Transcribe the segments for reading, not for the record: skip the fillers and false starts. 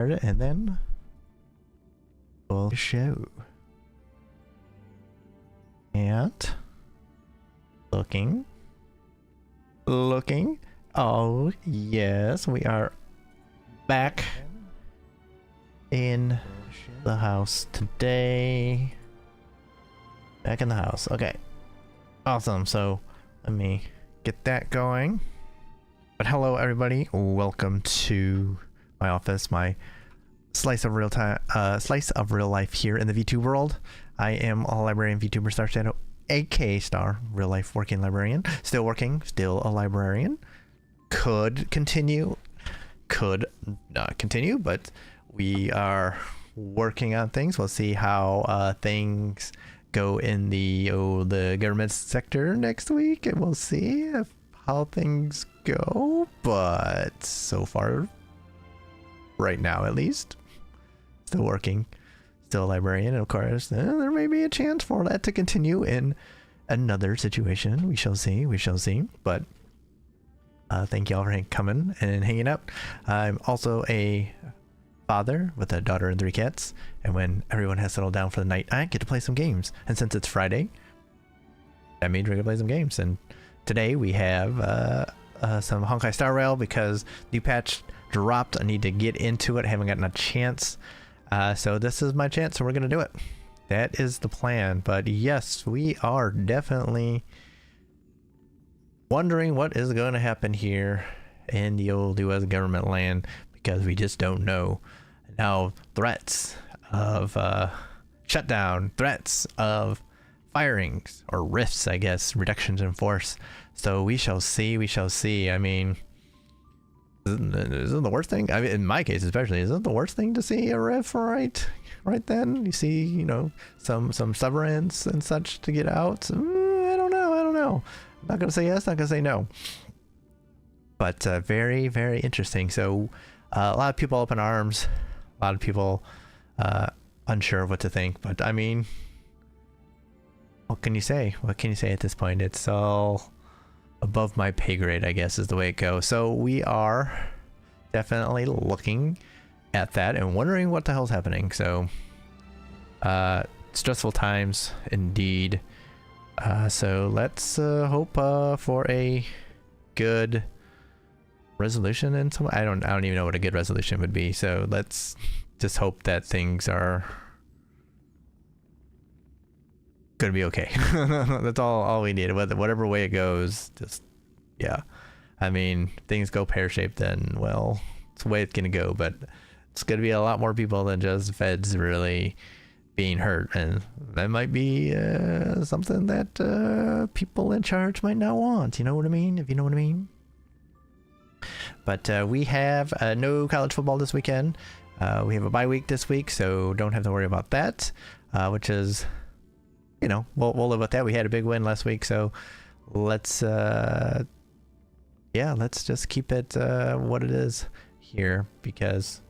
and then we'll show. And looking. Oh yes, we are back in the house today. Back in the house. Okay. Awesome. So let me get that going. But hello everybody. Welcome to my office, my slice of real life here in the VTuber world. I am a librarian VTuber Star Shadow, aka Star, real life working librarian. Still working, still a librarian. Could continue, could not continue, but we are working on things. We'll see how things go in the government sector next week, and we'll see how things go. But so far, right now at least, still working, still a librarian, and of course there may be a chance for that to continue in another situation. We shall see, but thank you all for coming and hanging out. I'm also a father with a daughter and 3 cats, and when everyone has settled down for the night, I get to play some games. And since it's Friday, that means we're gonna play some games. And today we have some Honkai Star Rail because new patch dropped. I need to get into it. I haven't gotten a chance, so this is my chance, so we're gonna do it. That is the plan. But yes, we are definitely wondering what is going to happen here in the old US government land, because we just don't know. Now threats of shutdown, threats of firings or rifts, I guess, reductions in force. So we shall see. I mean, isn't the worst thing? I mean, in my case especially, isn't the worst thing to see a rift right then? You see, you know, some severance and such to get out. I don't know. I'm not gonna say yes, not gonna say no. But very, very interesting. So a lot of people up in arms, a lot of people unsure of what to think. But I mean, what can you say? What can you say at this point? It's all above my pay grade, I guess, is the way it goes. So we are definitely looking at that and wondering what the hell's happening. So stressful times indeed. So let's hope for a good resolution. And some, I don't even know what a good resolution would be. So let's just hope that things are gonna be okay. That's all we need. Whatever way it goes, just yeah. I mean, things go pear-shaped, then well, it's the way it's gonna go. But it's gonna be a lot more people than just feds really being hurt, and that might be something that people in charge might not want. You know what I mean? If you know what I mean. But we have no college football this weekend. We have a bye week this week, so don't have to worry about that. Which is, you know, we'll live with that. We had a big win last week, so let's let's just keep it what it is here, because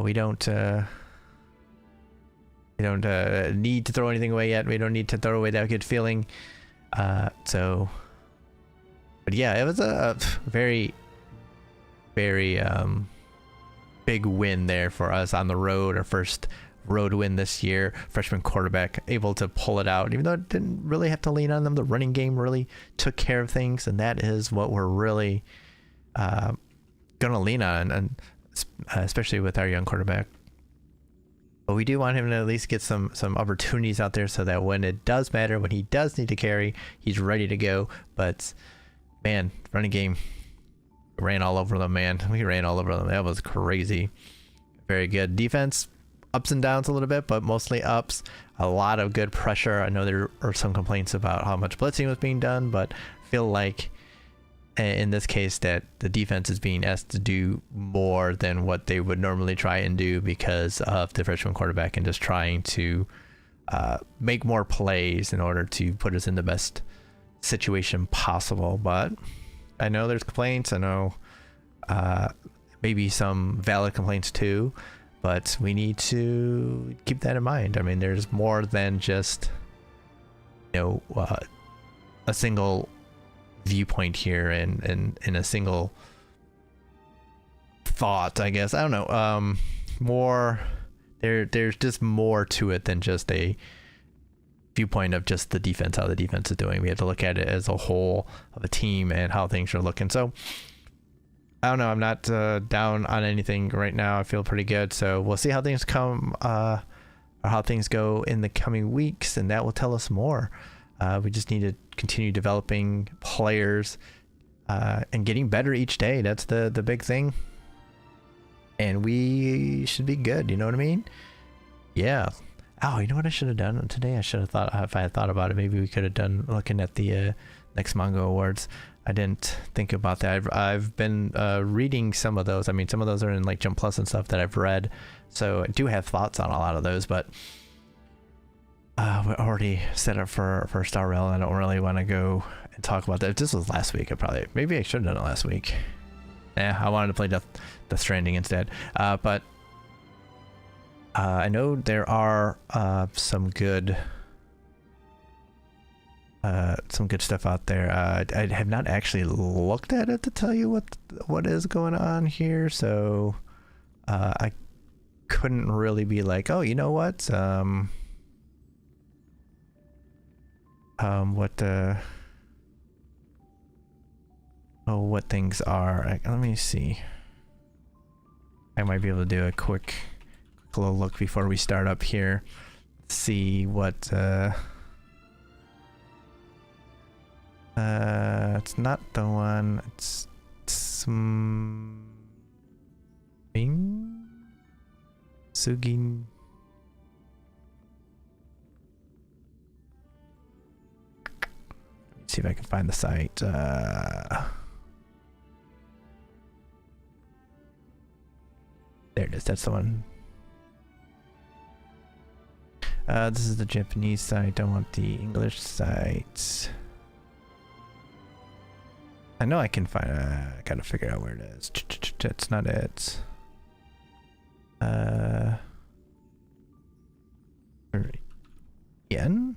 we don't need to throw anything away yet. We don't need to throw away that good feeling. So, but yeah, it was a very, very big win there for us on the road. Our first road win this year. Freshman quarterback able to pull it out, even though it didn't really have to lean on them. The running game really took care of things, and that is what we're really gonna lean on, and especially with our young quarterback. But we do want him to at least get some opportunities out there, so that when it does matter, when he does need to carry, he's ready to go. But man, running game, ran all over them, man. We ran all over them. That was crazy. Very good defense. Ups and downs a little bit, but mostly ups. A lot of good pressure. I know there are some complaints about how much blitzing was being done, but I feel like in this case that the defense is being asked to do more than what they would normally try and do because of the freshman quarterback, and just trying to make more plays in order to put us in the best situation possible. But I know there's complaints. I know maybe some valid complaints too, but we need to keep that in mind. I mean, there's more than just, you know, a single viewpoint here and in a single thought, I guess. I don't know. More there's just more to it than just a viewpoint of just the defense, how the defense is doing. We have to look at it as a whole of a team and how things are looking. So I don't know. I'm not down on anything right now. I feel pretty good. So we'll see how things come, or how things go in the coming weeks, and that will tell us more. We just need to continue developing players and getting better each day. That's the big thing. And we should be good. You know what I mean? Yeah. Oh, you know what I should have done today? I should have thought, if I had thought about it, maybe we could have done looking at the next manga awards. I didn't think about that. I've been reading some of those. I mean, some of those are in like Jump Plus and stuff that I've read. So I do have thoughts on a lot of those, but we're already set up for Star Rail. I don't really want to go and talk about that. If this was last week, maybe I should have done it last week. Yeah, I wanted to play Death Stranding instead. But I know there are some good stuff out there. I have not actually looked at it to tell you what is going on here, so I couldn't really be like, oh, you know what? What things are. Let me see. I might be able to do a quick little look before we start up here. See what it's not the one. It's some Sugin. Let me see if I can find the site. There it is. That's the one. This is the Japanese site. I want the English site. I know I can find. I gotta figure out where it is. That's not it. Yen?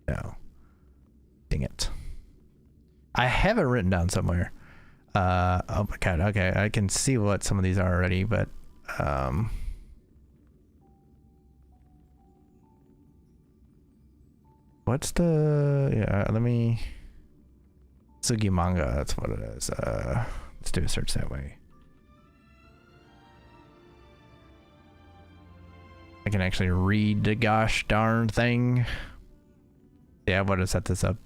No. Dang it. I have it written down somewhere. Oh my god. Okay, I can see what some of these are already, but what's the? Yeah, let me. Sugi manga. That's what it is. Let's do a search that way. I can actually read the gosh darn thing. Yeah, I'm gonna set this up.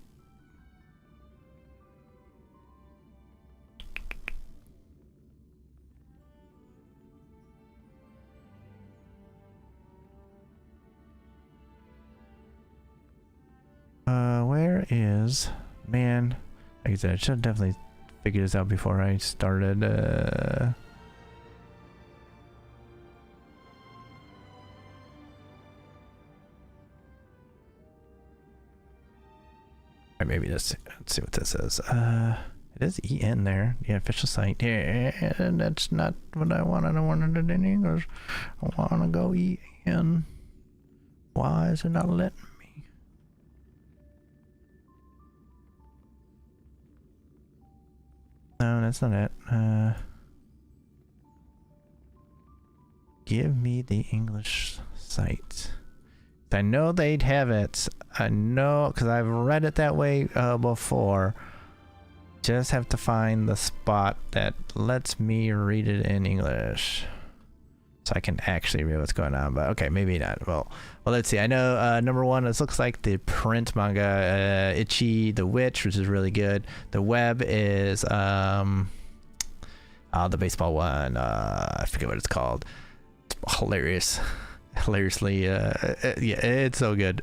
Where is, man? Like I said, I should have definitely figured this out before I started. Or maybe let's see what this is. It is EN there. Yeah, official site. Yeah, that's not what I wanted. I wanted it in English. I want to go EN. Why is it not letting me? No, that's not it. Give me the English site. I know they'd have it. I know, because I've read it that way before. Just have to find the spot that lets me read it in English, so I can actually read what's going on. But okay, maybe not. Well, let's see. I know number one, this looks like the print manga, Ichi the Witch, which is really good. The web is the baseball one. I forget what it's called. It's hilarious. Hilariously, yeah, it's so good.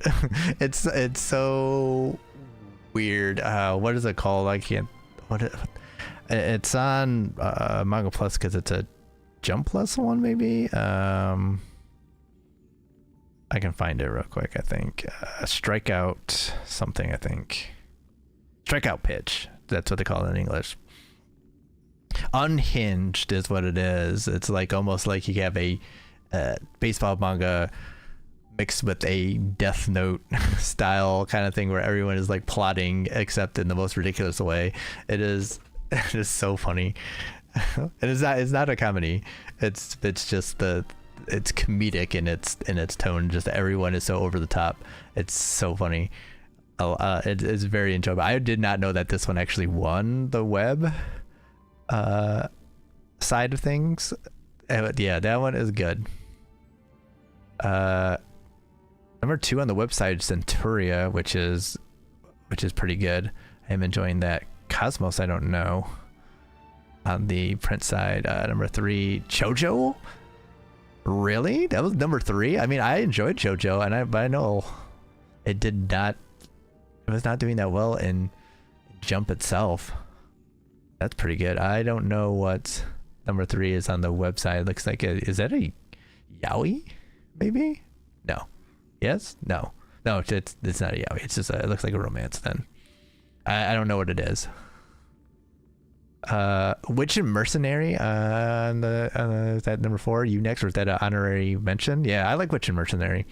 it's so weird. What is it called? I can't. It's on Manga Plus because it's a Jump Plus one, maybe. I can find it real quick. I think Strikeout something. I think Strikeout Pitch. That's what they call it in English. Unhinged is what it is. It's like almost like you have a baseball manga mixed with a Death Note style kind of thing where everyone is like plotting except in the most ridiculous way. It is so funny. And it's not a comedy. It's just it's comedic in its tone. Just everyone is so over the top. It's so funny. It's very enjoyable. I did not know that this one actually won the web side of things. Yeah, that one is good. Number 2 on the website, Centuria, which is pretty good. I'm enjoying that. Cosmos, I don't know. On the print side, number 3, JoJo. Really? That was number 3? I mean, I enjoyed JoJo, but I know it was not doing that well in Jump itself. That's pretty good. I don't know what number 3 is on the website. It looks like is that a yaoi? Maybe? No. Yes? No. No, it's not a yaoi. It's just it looks like a romance then. I don't know what it is. Witch and Mercenary is that number 4? You next, or is that an honorary mention? Yeah, I like Witch and Mercenary.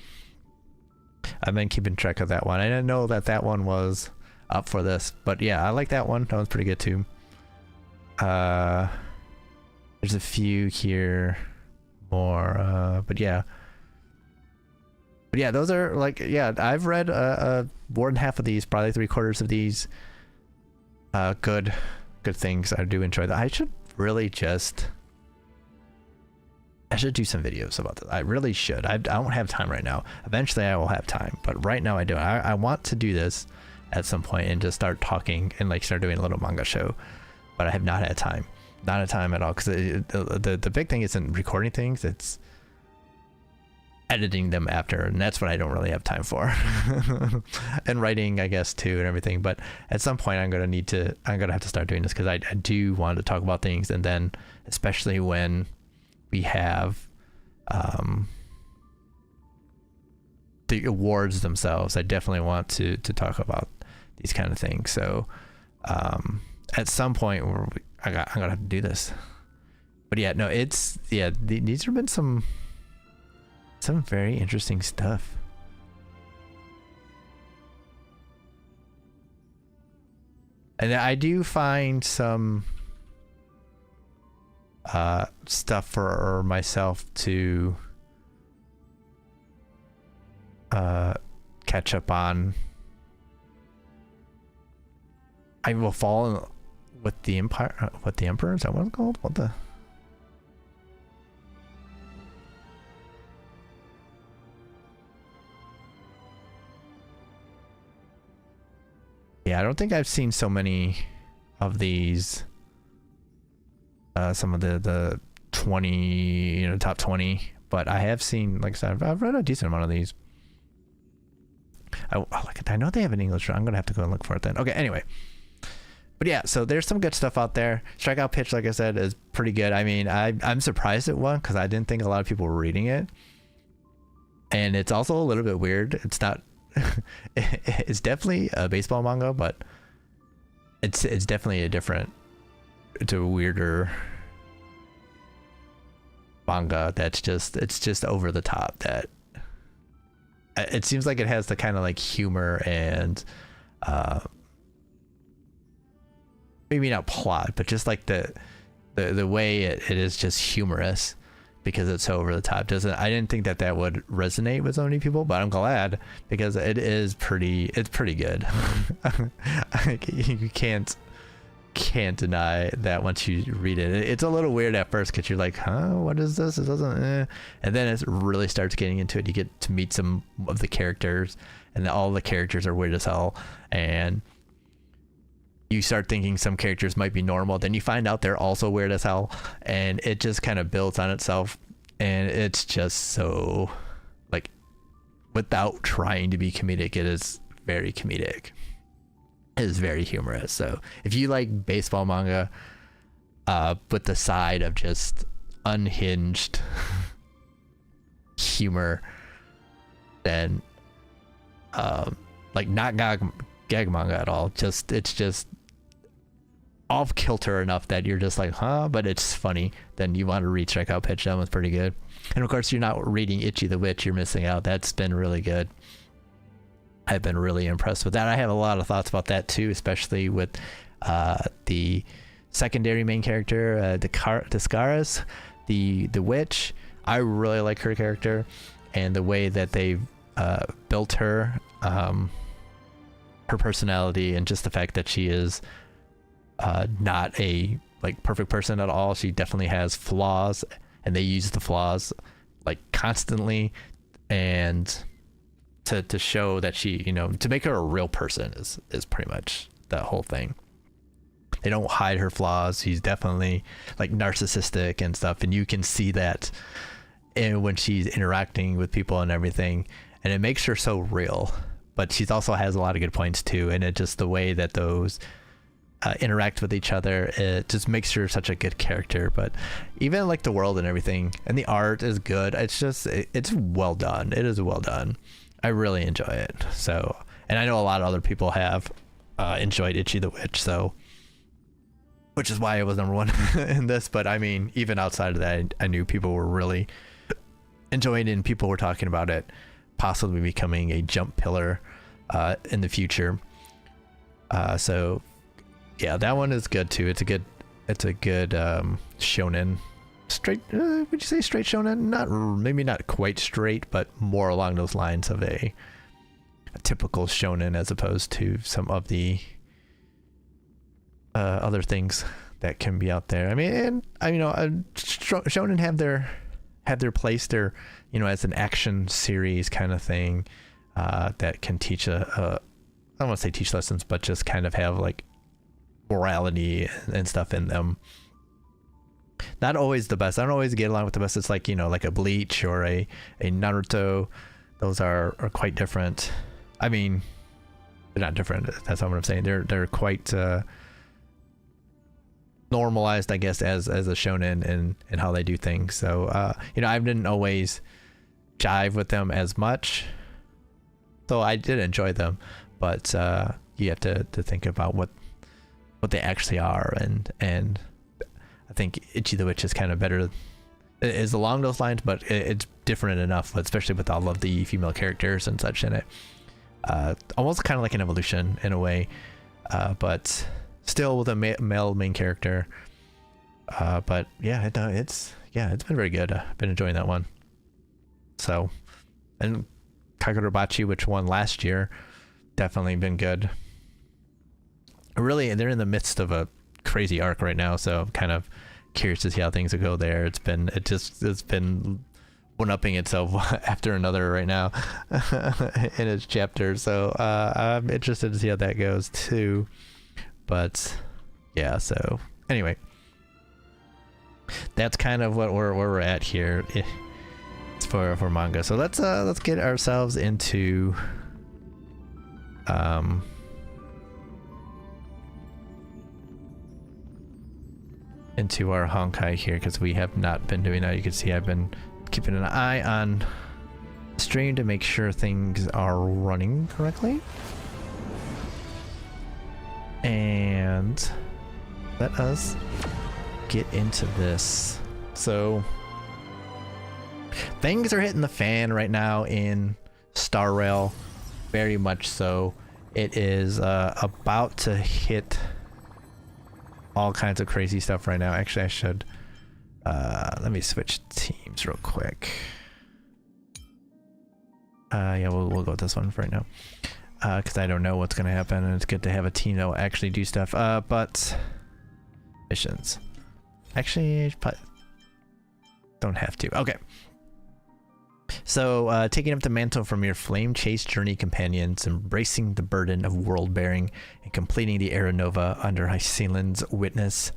I've been keeping track of that one. I didn't know that one was up for this, but yeah, I like that one. That one's pretty good too. There's a few here more, but yeah, those are like, yeah, I've read more than half of these, probably 3/4 of these. Good things. I do enjoy that. I should do some videos about this. I really should. I don't have time right now. Eventually I will have time, but right now I don't. I want to do this at some point and just start talking and like start doing a little manga show, but I have not had time. Not a time at all, because the big thing isn't recording things, it's editing them after, and that's what I don't really have time for. And writing, I guess, too, and everything. But at some point I'm gonna have to start doing this, because I do want to talk about things, and then especially when we have the awards themselves, I definitely want to talk about these kind of things. So at some point I'm gonna have to do this. But yeah, no, these have been some very interesting stuff. And I do find some stuff for myself to catch up on. I will fall in with the Empire, what the Emperor, is that what it's called? What the? Yeah, I don't think I've seen so many of these. Some of the 20, top 20, but I have seen, like I said, I've read a decent amount of these. I know they have an English. I'm gonna have to go and look for it then. Okay, anyway. But yeah, so there's some good stuff out there. Strikeout Pitch, like I said, is pretty good. I mean, I'm surprised it won, because I didn't think a lot of people were reading it. And it's also a little bit weird. It's not... it's definitely a baseball manga, but it's definitely it's a weirder manga it's just over the top. That it seems like it has the kind of like humor and maybe not plot, but just like the way it is just humorous, because it's so over the top. I didn't think that would resonate with so many people, but I'm glad, because it's pretty good. You can't deny that once you read it. It's a little weird at first, because you're like, huh, what is this? It doesn't and then it really starts getting into it. You get to meet some of the characters, and all the characters are weird as hell, and you start thinking some characters might be normal, then you find out they're also weird as hell, and it just kind of builds on itself, and it's just so, like, without trying to be comedic, it is very comedic. It is very humorous. So if you like baseball manga with the side of just unhinged humor, then like not gag manga at all, it's just off kilter enough that you're just like, huh, but it's funny, then you want to read Strikeout Pitch. That one's pretty good. And of course, you're not reading Ichi the Witch, you're missing out. That's been really good. I've been really impressed with that. I have a lot of thoughts about that too, especially with the secondary main character, Descaris, the witch. I really like her character and the way that they built her, her personality, and just the fact that she is not a like perfect person at all. She definitely has flaws, and they use the flaws like constantly, and to show that she, you know, to make her a real person is pretty much the whole thing. They don't hide her flaws. She's definitely like narcissistic and stuff, and you can see that when she's interacting with people and everything, and it makes her so real. But she also has a lot of good points too, and it just the way that those interact with each other, it just makes her such a good character. But even like the world and everything, and the art is good. It's just it's well done. It is well done. I really enjoy it. So, and I know a lot of other people have enjoyed Itchy the Witch, so which is why it was number one in this. But I mean, even outside of that, I knew people were really enjoying it, and people were talking about it possibly becoming a jump pillar in the future. So yeah, that one is good too. It's a good shonen. Straight, would you say straight shonen? Not, maybe not quite straight, but more along those lines of a typical shonen, as opposed to some of the other things that can be out there. I mean, and you know, shonen have their place there, you know, as an action series kind of thing that can teach I don't want to say teach lessons, but just kind of have like morality and stuff in them. Not always the best. I don't always get along with the best. It's like, you know, like a Bleach or a Naruto. Those are quite different. I mean, they're not different. That's not what I'm saying. They're quite normalized, I guess, as a shonen and how they do things. So you know, I didn't always jive with them as much. So I did enjoy them, but you have to think about what they actually are, and I think Itchy the Witch is kind of better, is along those lines, but it's different enough, especially with all of the female characters and such in it. Almost kind of like an evolution in a way, but still with a male main character. But yeah, it's been very good. I've been enjoying that one. So, and Kagurabachi, which won last year, definitely been good. Really, they're in the midst of a crazy arc right now, so I'm kind of curious to see how things will go there. It's been one-upping itself after another right now in its chapter, so I'm interested to see how that goes too. But yeah, so anyway, that's kind of what where we're at here for manga. So let's get ourselves into our Honkai here, because we have not been doing that. You can see I've been keeping an eye on the stream to make sure things are running correctly. And let us get into this. So things are hitting the fan right now in Star Rail, very much so. It is about to hit all kinds of crazy stuff right now. Actually, I should let me switch teams real quick. Yeah, we'll go with this one for right now, because I don't know what's gonna happen, and it's good to have a team that will actually do stuff. But missions, actually, don't have to. Okay. So, taking up the mantle from your flame chase journey companions, embracing the burden of world bearing, and completing the Era Nova under Hycelan's witness,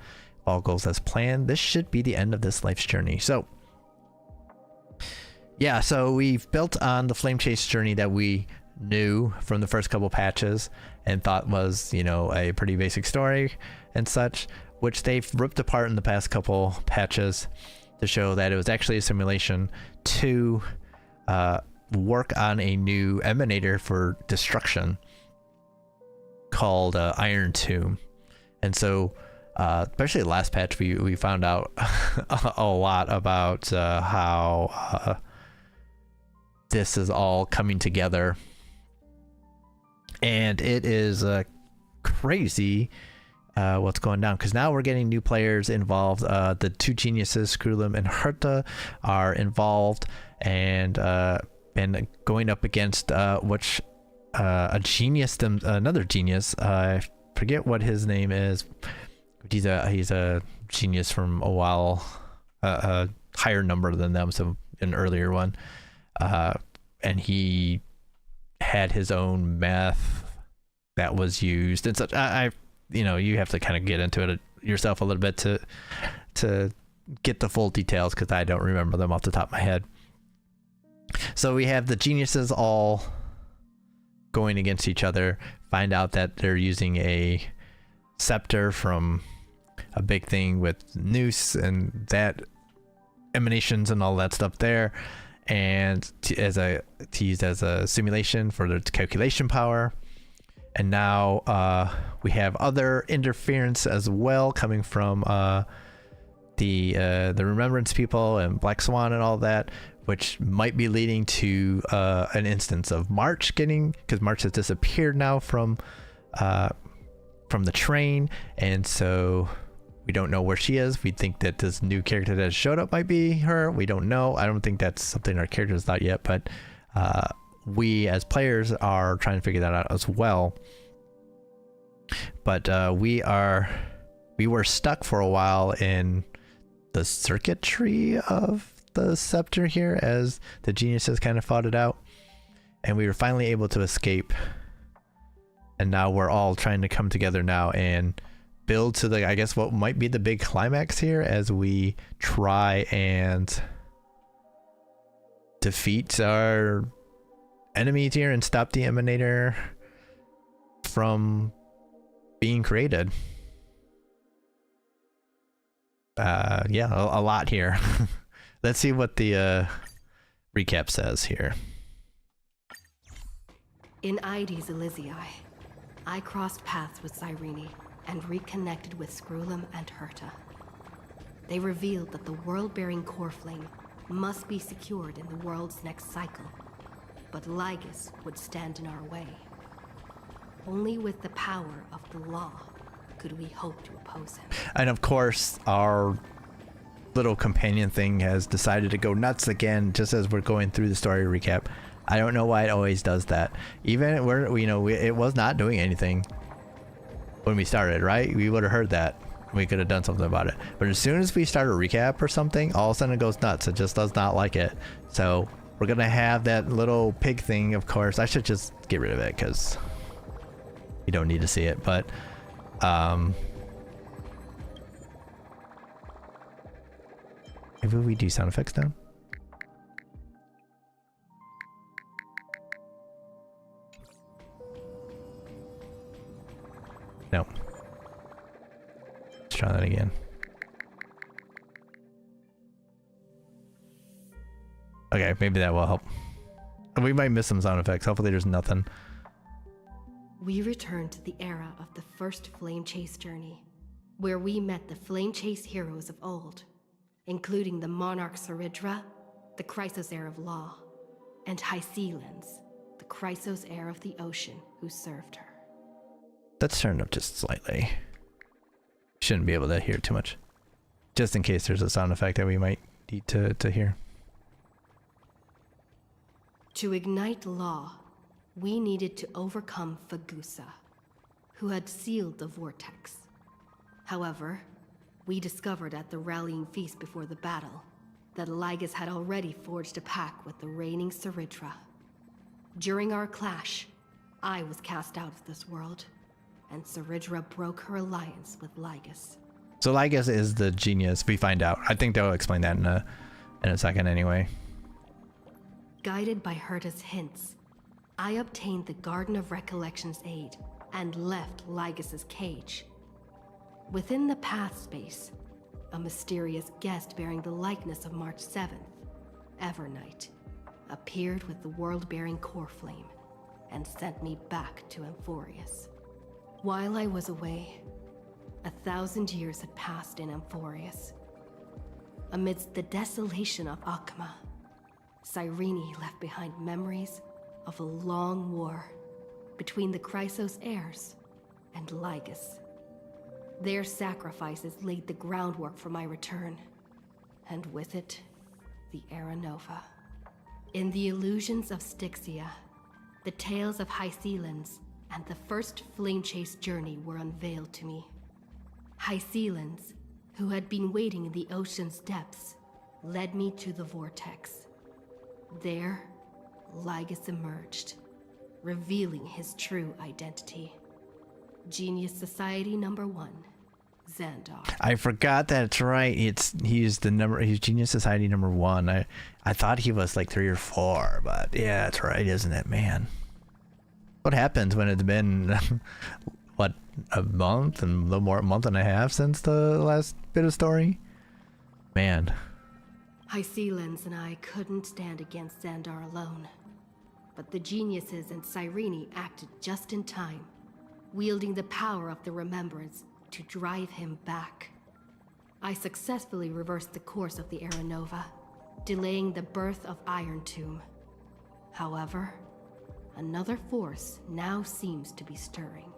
all goes as planned. This should be the end of this life's journey. So, yeah, so we've built on the flame chase journey that we knew from the first couple patches and thought was, you know, a pretty basic story and such, which they've ripped apart in the past couple patches to show that it was actually a simulation to work on a new emanator for destruction called Iron Tomb. And so especially the last patch, we found out a lot about how this is all coming together, and it is crazy what's going down, because now we're getting new players involved. The two geniuses, Skrulim and Herta, are involved, and going up against a genius, another genius. I forget what his name is. He's a genius from a while, a higher number than them, so an earlier one, and he had his own math that was used and such. You have to kind of get into it yourself a little bit to get the full details, because I don't remember them off the top of my head. So we have the geniuses all going against each other, find out that they're using a scepter from a big thing with noose and that emanations and all that stuff there, and to use as a simulation for the calculation power. And now we have other interference as well coming from the Remembrance people and Black Swan and all that, which might be leading to an instance of March because March has disappeared now from the train, and so we don't know where she is. We think that this new character that showed up might be her. We don't know. I don't think that's something our characters thought yet, but we as players are trying to figure that out as well. But we were stuck for a while in the circuitry of the scepter here as the geniuses kind of fought it out, and we were finally able to escape, and now we're all trying to come together now and build to I guess what might be the big climax here, as we try and defeat our enemies here and stop the Emanator from being created. Yeah, a lot here. Let's see what the recap says here. In Ides Elysiae, I crossed paths with Cyrene and reconnected with Skrulim and Herta. They revealed that the world-bearing core flame must be secured in the world's next cycle, but Lygus would stand in our way. Only with the power of the law could we hope to oppose him. And of course, our little companion thing has decided to go nuts again just as we're going through the story recap. I don't know why it always does that. Even it was not doing anything when we started, right? We would have heard that. We could have done something about it. But as soon as we start a recap or something, all of a sudden it goes nuts. It just does not like it. So we're gonna have that little pig thing, of course. I should just get rid of it because you don't need to see it. But maybe we do sound effects now. No. Let's try that again. Okay, maybe that will help. We might miss some sound effects. Hopefully there's nothing. We returned to the era of the first Flame Chase journey, where we met the Flame Chase heroes of old, including the Monarch Saridra, the Chrysos heir of law, and Hysealans, the Chrysos heir of the ocean who served her. Let's turn it up just slightly. Shouldn't be able to hear too much. Just in case there's a sound effect that we might need to hear. To ignite law, we needed to overcome Fagusa, who had sealed the vortex. However, we discovered at the rallying feast before the battle that Lygus had already forged a pact with the reigning Saridra. During our clash, I was cast out of this world, and Saridra broke her alliance with Lygus. So Lygus is the genius, we find out. I think they'll explain that in a second anyway. Guided by Herta's hints, I obtained the Garden of Recollection's aid and left Lygus's cage. Within the path space, a mysterious guest bearing the likeness of March 7th, Evernight, appeared with the world-bearing core flame and sent me back to Amphorius. While I was away, 1,000 years had passed in Amphorius. Amidst the desolation of Akma, Cyrene left behind memories of a long war between the Chrysos heirs and Lygus. Their sacrifices laid the groundwork for my return. And with it, the Era Nova. In the illusions of Styxia, the tales of High Sealands and the first flame chase journey were unveiled to me. High Sealands, who had been waiting in the ocean's depths, led me to the vortex. There, Lygus emerged, revealing his true identity. Genius Society number 1, Xandar. I forgot that's right. He's Genius Society number 1. I thought he was like 3 or 4, but yeah, that's right, isn't it, man? What happens when it's been what, a month and a little more, a month and a half since the last bit of story? Man. High Sealands and I couldn't stand against Xandar alone. But the geniuses and Cyrene acted just in time, wielding the power of the Remembrance to drive him back. I successfully reversed the course of the Era Nova, delaying the birth of Iron Tomb. However, another force now seems to be stirring.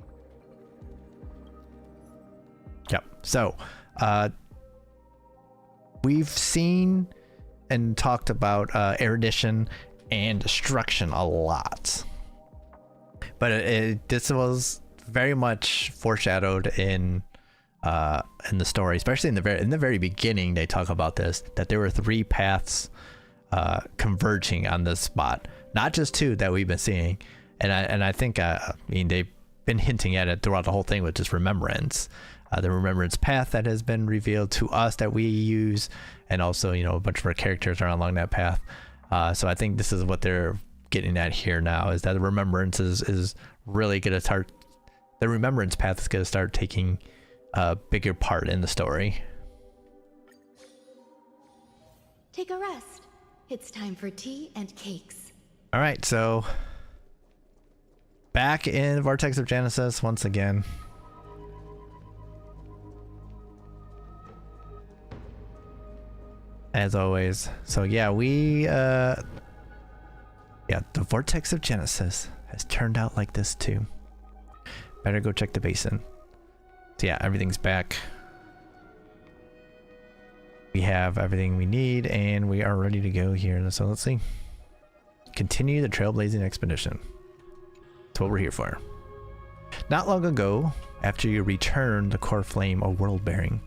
Yep. So, we've seen and talked about erudition and destruction a lot, but this was very much foreshadowed in the story, especially in the very beginning. They talk about this, that there were 3 paths converging on this spot, not just 2 that we've been seeing, and I think I mean, they've been hinting at it throughout the whole thing, which is remembrance. The remembrance path that has been revealed to us that we use, and also, you know, a bunch of our characters are along that path. So I think this is what they're getting at here now, is that the remembrance is really going to start, the remembrance path is going to start taking a bigger part in the story. Take a rest. It's time for tea and cakes. All right, so back in Vortex of Genesis once again. As always. So yeah, the Vortex of Genesis has turned out like this too. Better go check the basin. So yeah, everything's back. We have everything we need and we are ready to go here. So let's see. Continue the trailblazing expedition. That's what we're here for. Not long ago, after you returned the core flame of world bearing,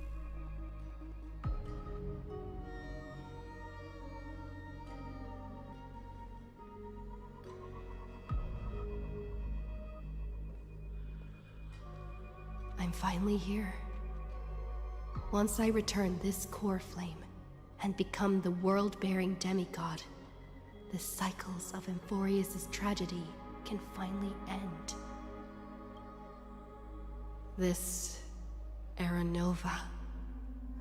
I'm finally here. Once I return this core flame and become the world-bearing demigod, the cycles of Emphorius' tragedy can finally end. This Era Nova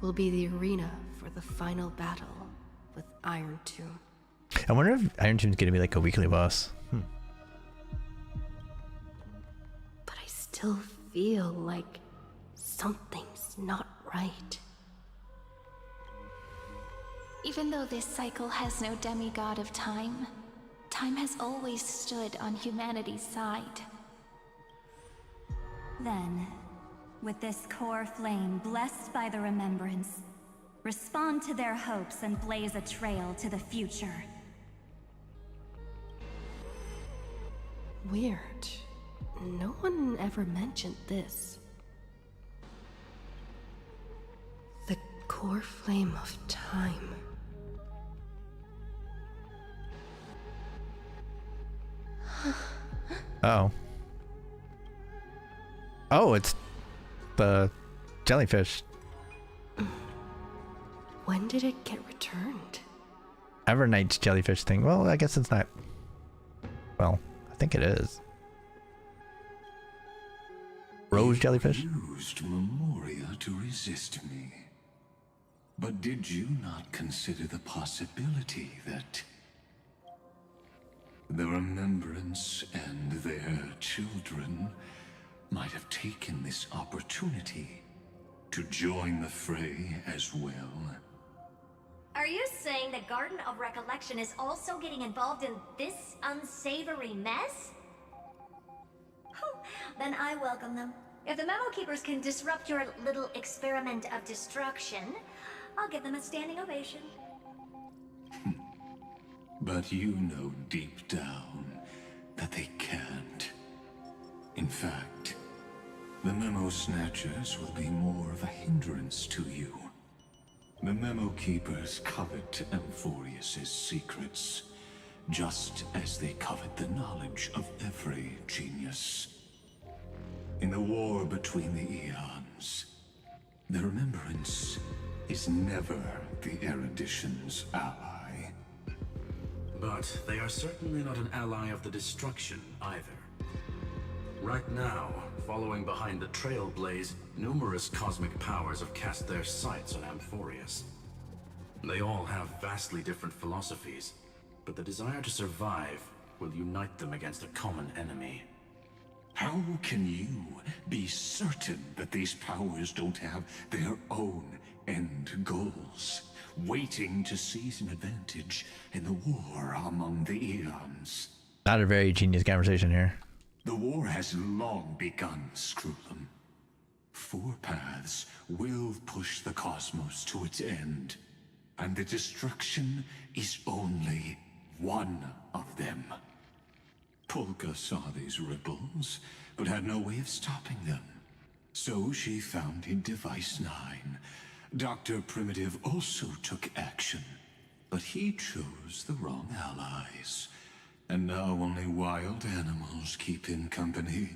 will be the arena for the final battle with Iron Tomb. I wonder if Iron Tomb's gonna be like a weekly boss. But I still feel like something's not right. Even though this cycle has no demigod of time, time has always stood on humanity's side. Then, with this core flame blessed by the remembrance, respond to their hopes and blaze a trail to the future. Weird. No one ever mentioned this. The core flame of time. Uh-oh. Oh, it's the jellyfish. When did it get returned? Evernight's jellyfish thing. Well, I guess it's not. Well, I think it is. Rose jellyfish? Used Memoria to resist me. But did you not consider the possibility that the remembrance and their children might have taken this opportunity to join the fray as well? Are you saying the Garden of Recollection is also getting involved in this unsavory mess? Then I welcome them. If the Memo Keepers can disrupt your little experiment of destruction, I'll give them a standing ovation. But you know deep down that they can't. In fact, the Memo Snatchers will be more of a hindrance to you. The Memo Keepers covet Amphorius's secrets, just as they covet the knowledge of every genius. In the war between the eons, the Remembrance is never the erudition's ally. But they are certainly not an ally of the destruction either. Right now, following behind the Trailblaze, numerous cosmic powers have cast their sights on Amphorius. They all have vastly different philosophies, but the desire to survive will unite them against a common enemy. How can you be certain that these powers don't have their own end goals, waiting to seize an advantage in the war among the eons? Not a very genius conversation here. The war has long begun, Screwlum. Four paths will push the cosmos to its end, and the destruction is only one of them. Polka saw these ripples, but had no way of stopping them. So she founded Device 9. Dr. Primitive also took action, but he chose the wrong allies. And now only wild animals keep him company.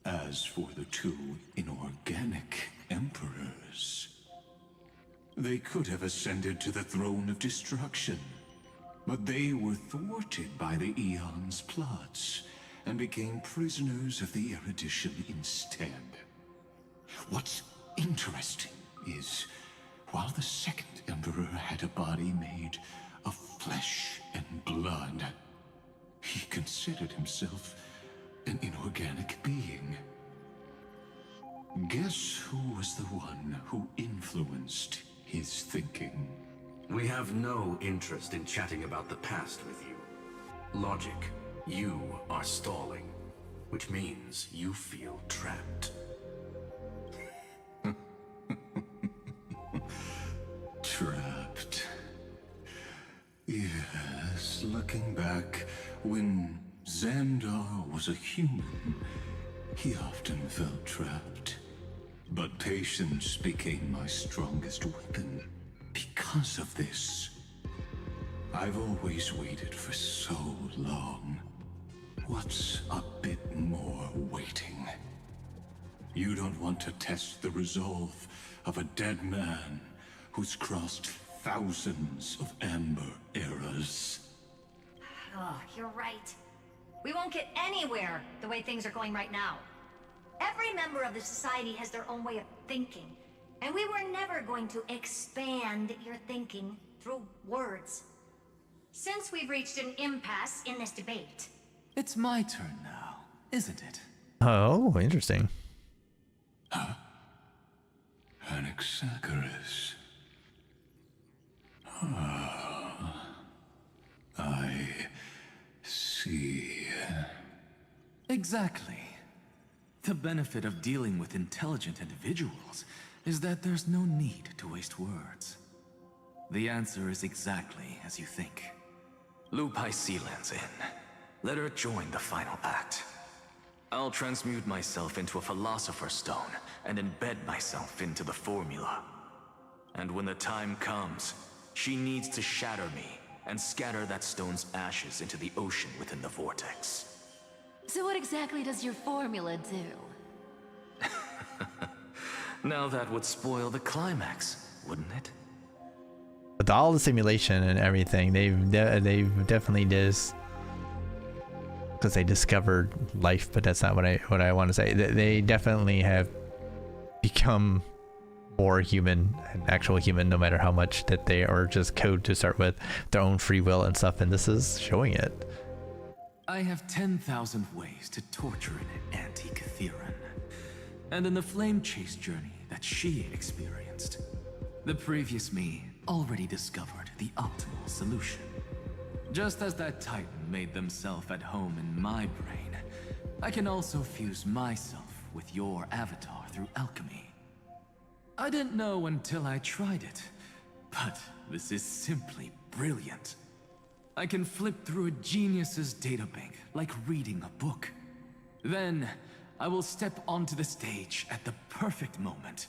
As for the two inorganic emperors, they could have ascended to the throne of destruction, but they were thwarted by the Eon's plots and became prisoners of the erudition instead. What's interesting is, while the second emperor had a body made of flesh and blood, he considered himself an inorganic being. Guess who was the one who influenced his thinking? We have no interest in chatting about the past with you. Logic, you are stalling, which means you feel trapped. Trapped. Yes, looking back, when Xandar was a human, he often felt trapped. But patience became my strongest weapon. Because of this, I've always waited for so long. What's a bit more waiting? You don't want to test the resolve of a dead man who's crossed thousands of amber eras. Oh, you're right. We won't get anywhere the way things are going right now. Every member of the society has their own way of thinking, and we were never going to expand your thinking through words. Since we've reached an impasse in this debate. It's my turn now, isn't it? Oh, interesting. Anaxagoras. I see. Exactly. The benefit of dealing with intelligent individuals is that there's no need to waste words. The answer is exactly as you think. Lupai Sealand's in. Let her join the final act. I'll transmute myself into a Philosopher's Stone and embed myself into the formula. And when the time comes, she needs to shatter me and scatter that stone's ashes into the ocean within the vortex. So what exactly does your formula do? Now that would spoil the climax, wouldn't it? With all the simulation and everything, they've definitely this, because they discovered life, but that's not what I want to say. They definitely have become more human, an actual human, no matter how much that they are just code to start with, their own free will and stuff, and this is showing it. I have 10,000 ways to torture an anti-Catheran. And in the flame chase journey that she experienced, the previous me already discovered the optimal solution. Just as that Titan made themselves at home in my brain, I can also fuse myself with your avatar through alchemy. I didn't know until I tried it, but this is simply brilliant. I can flip through a genius's databank like reading a book. Then, I will step onto the stage at the perfect moment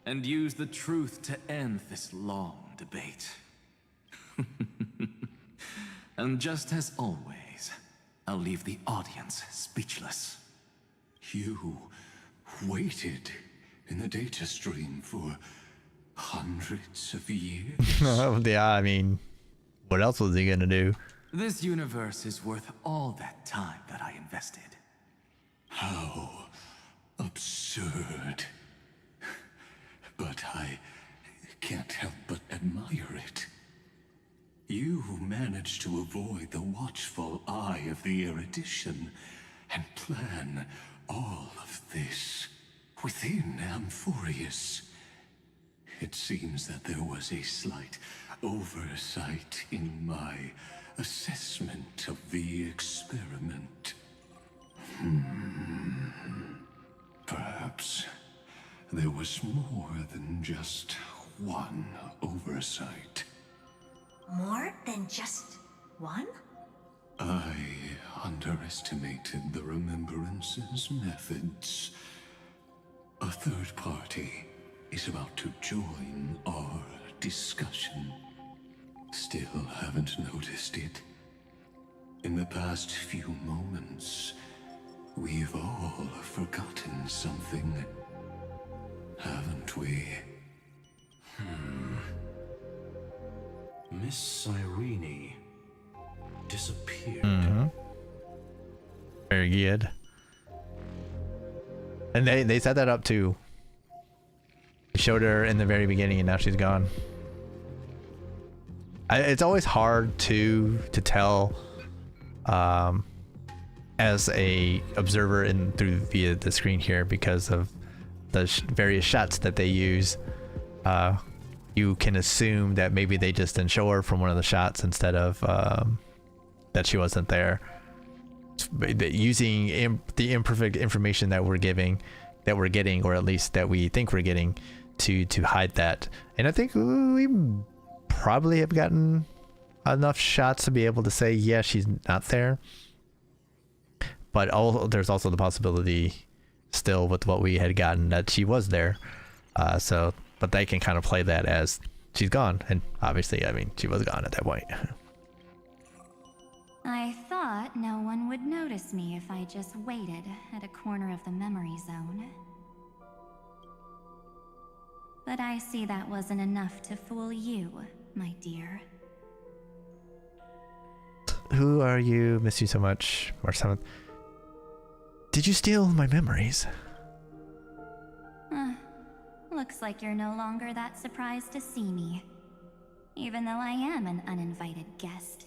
and use the truth to end this long debate. And just as always, I'll leave the audience speechless. You waited in the data stream for hundreds of years? Yeah, I mean, what else was he gonna do? This universe is worth all that time that I invested. How absurd. But I can't help but admire it. You managed to avoid the watchful eye of the erudition and plan all of this within Amphorius. It seems that there was a slight oversight in my assessment of the experiment. Perhaps there was more than just one oversight. More than just one? I underestimated the Remembrance's methods. A third party is about to join our discussion. Still haven't noticed it. In the past few moments, we've all forgotten something, haven't we? Miss Cyrene disappeared. Very good. And they set that up too. They showed her in the very beginning and now she's gone. It's always hard to tell as a observer via the screen here because of the various shots that they use. You can assume that maybe they just didn't show her from one of the shots instead of that she wasn't there. Using the imperfect information that we're getting, or at least that we think we're getting, to hide that. And I think we probably have gotten enough shots to be able to say, yeah, she's not there. But there's also the possibility still with what we had gotten that she was there. But they can kind of play that as she's gone. And obviously, I mean, she was gone at that point. I thought no one would notice me if I just waited at a corner of the memory zone. But I see that wasn't enough to fool you, my dear. Who are you? Miss you so much. March 7th. Did you steal my memories? Looks like you're no longer that surprised to see me. Even though I am an uninvited guest.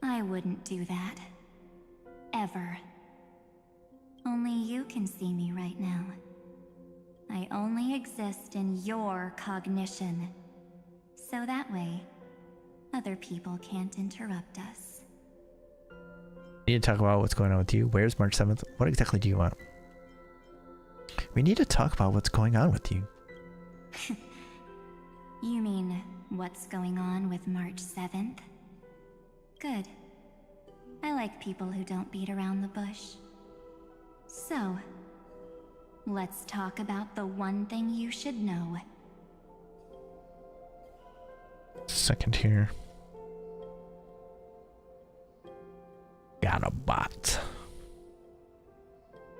I wouldn't do that. Ever. Only you can see me right now. I only exist in your cognition. So that way, other people can't interrupt us. We need to talk about what's going on with you. Where's March 7th? What exactly do you want? We need to talk about what's going on with you. You mean, what's going on with March 7th? Good. I like people who don't beat around the bush. So, let's talk about the one thing you should know. Second here. Got a bot.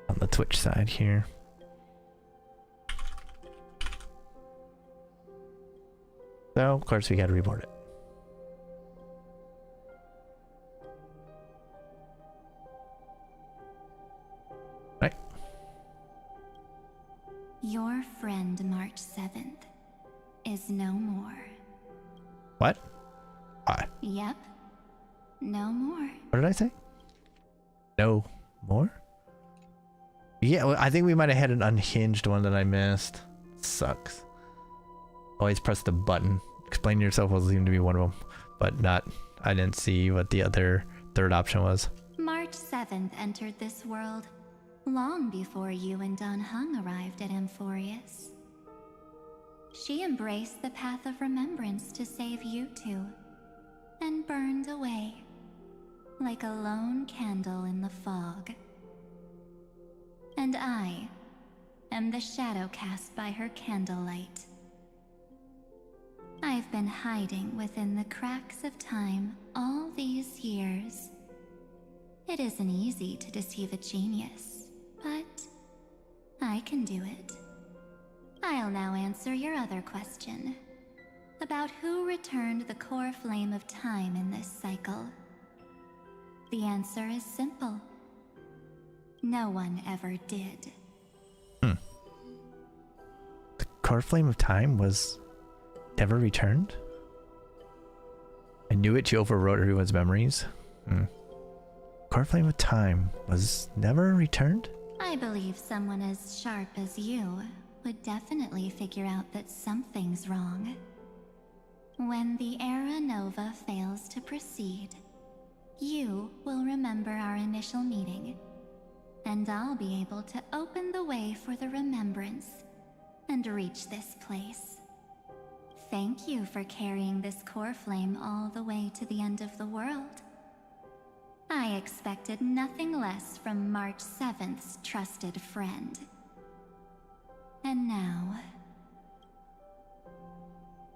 On the Twitch side here. So, of course, we gotta report it. Right. Your friend March 7th is no more. What? Why? Yep. No more. What did I say? No more? Yeah, well, I think we might have had an unhinged one that I missed. Sucks. Always press the button. Explain yourself will seem to be one of them, but not. I didn't see what the other third option was. March 7th entered this world, long before you and Don Hung arrived at Amphorius. She embraced the path of remembrance to save you two, and burned away, like a lone candle in the fog. And I am the shadow cast by her candlelight. I've been hiding within the cracks of time all these years. It isn't easy to deceive a genius, but I can do it. I'll now answer your other question, about who returned the core flame of time in this cycle. The answer is simple. No one ever did. The core flame of time was never returned? I knew it, you overwrote everyone's memories. Core flame of time was never returned? I believe someone as sharp as you would definitely figure out that something's wrong. When the Era Nova fails to proceed, you will remember our initial meeting, and I'll be able to open the way for the remembrance and reach this place. Thank you for carrying this core flame all the way to the end of the world. I expected nothing less from March 7th's trusted friend. And now,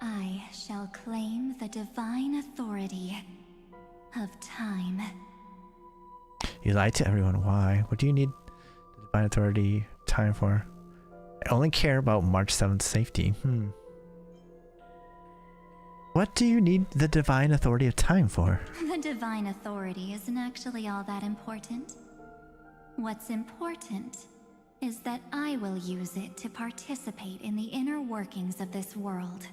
I shall claim the divine authority of time. You lied to everyone. Why? What do you need the divine authority time for? I only care about March 7th safety. What do you need the divine authority of time for? The divine authority isn't actually all that important. What's important is that I will use it to participate in the inner workings of this world.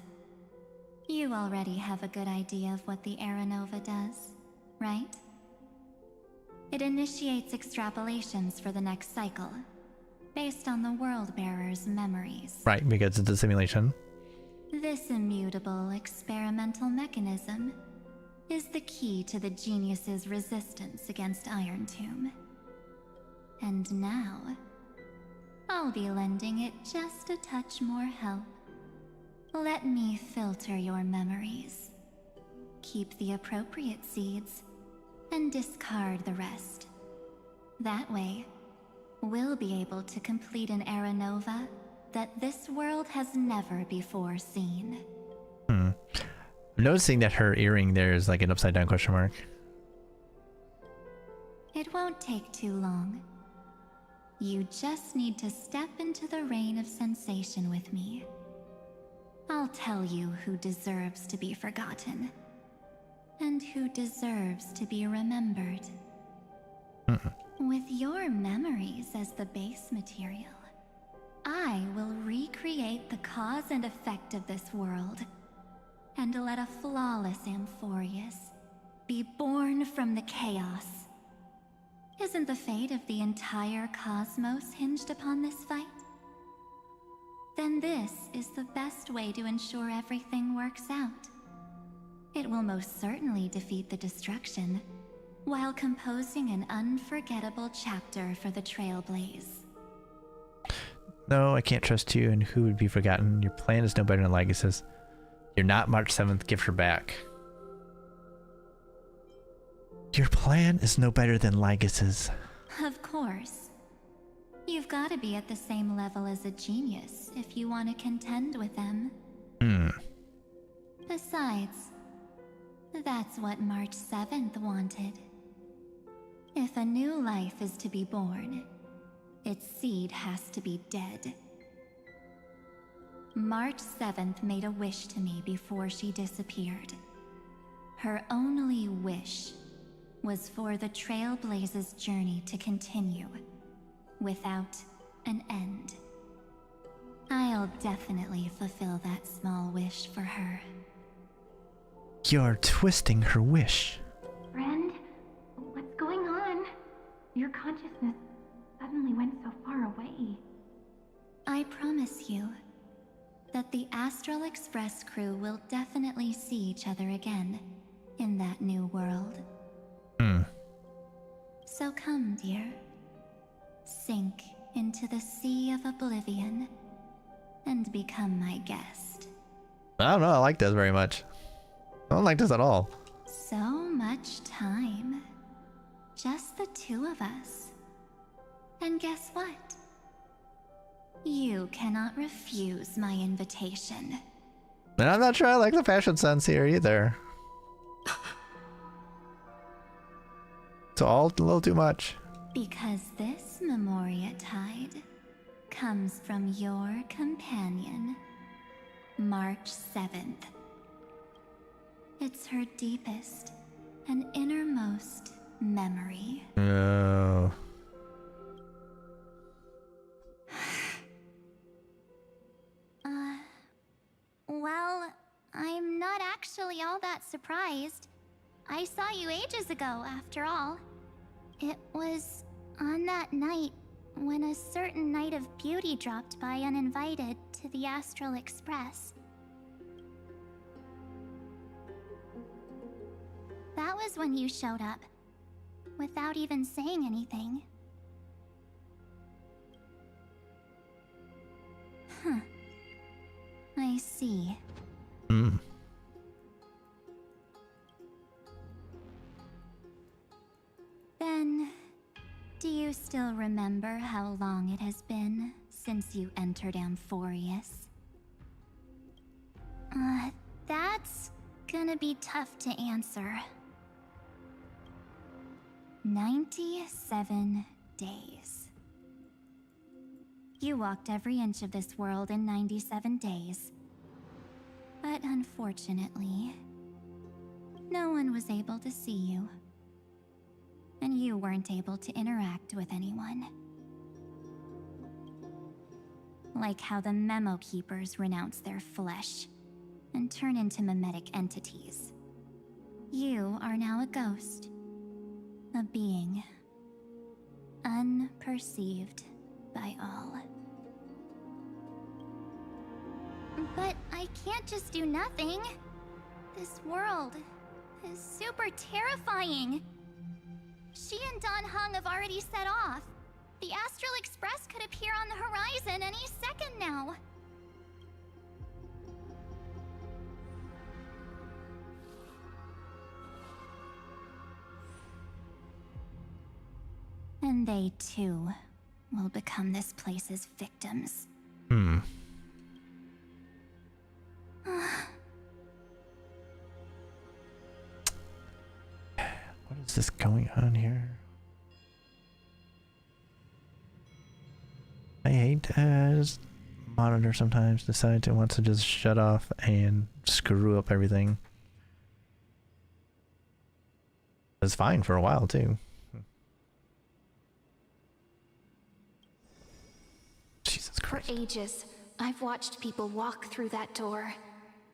You already have a good idea of what the Era Nova does, right? It initiates extrapolations for the next cycle, based on the World Bearer's memories. Right, because it's a simulation. This immutable experimental mechanism is the key to the genius's resistance against Iron Tomb. And now, I'll be lending it just a touch more help. Let me filter your memories. Keep the appropriate seeds, and discard the rest. That way, we'll be able to complete an Era Nova that this world has never before seen. I'm noticing that her earring there is like an upside down question mark. It won't take too long. You just need to step into the rain of sensation with me. I'll tell you who deserves to be forgotten, and who deserves to be remembered. With your memories as the base material, I will recreate the cause and effect of this world, and let a flawless Amphorius be born from the chaos. Isn't the fate of the entire cosmos hinged upon this fight? Then this is the best way to ensure everything works out. It will most certainly defeat the destruction, while composing an unforgettable chapter for the Trailblaze. No, I can't trust you, and who would be forgotten? Your plan is no better than Lygus's. You're not March 7th, give her back. Your plan is no better than Lygus's. Of course. You've got to be at the same level as a genius if you want to contend with them. Besides, that's what March 7th wanted. If a new life is to be born, its seed has to be dead. March 7th made a wish to me before she disappeared. Her only wish was for the Trailblaze's journey to continue, without an end. I'll definitely fulfill that small wish for her. You're twisting her wish. Friend, what's going on? Your consciousness suddenly went so far away. I promise you that the Astral Express crew will definitely see each other again in that new world. So come, dear. sink into the sea of oblivion and become my guest. I don't know, I like this very much. I don't like this at all. So much time. Just the two of us. And guess what? You cannot refuse my invitation. And I'm not sure I like the fashion sense here either. It's all a little too much. Because this Memoria Tide comes from your companion, March 7th. It's her deepest and innermost memory. No. Well, I'm not actually all that surprised. I saw you ages ago, after all. It was on that night when a certain Knight of Beauty dropped by uninvited to the Astral Express. That was when you showed up, without even saying anything. Huh. I see. Then, do you still remember how long it has been since you entered Amphorius? That's gonna be tough to answer. 97 days. You walked every inch of this world in 97 days. But unfortunately, no one was able to see you. And you weren't able to interact with anyone. Like how the Memo Keepers renounce their flesh and turn into mimetic entities. You are now a ghost. A being. Unperceived by all. But I can't just do nothing. This world is super terrifying. She and Don Hung have already set off. The Astral Express could appear on the horizon any second now. And they too will become this place's victims. What is this going on here? I hate as monitor sometimes decides it wants to just shut off and screw up everything. It's fine for a while too. Jesus Christ. For ages, I've watched people walk through that door.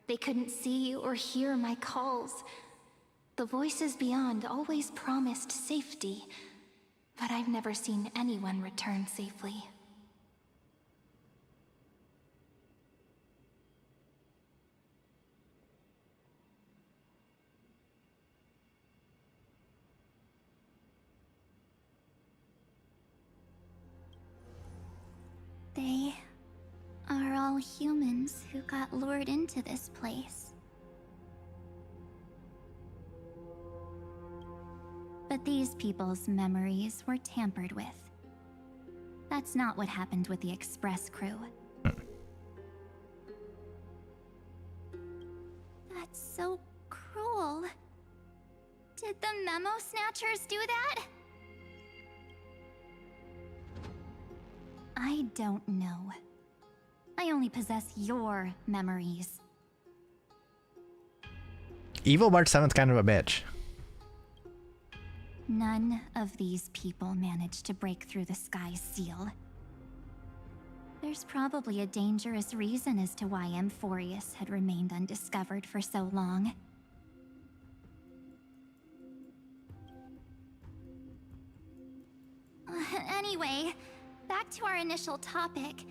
They couldn't see or hear my calls. The voices beyond always promised safety, but I've never seen anyone return safely. They are all humans who got lured into this place. But these people's memories were tampered with. That's not what happened with the Express crew. That's so cruel. Did the Memo Snatchers do that? I don't know. I only possess your memories. Evil March 7th's kind of a bitch. None of these people managed to break through the sky's seal. There's probably a dangerous reason as to why Amphorius had remained undiscovered for so long. Anyway, back to our initial topic.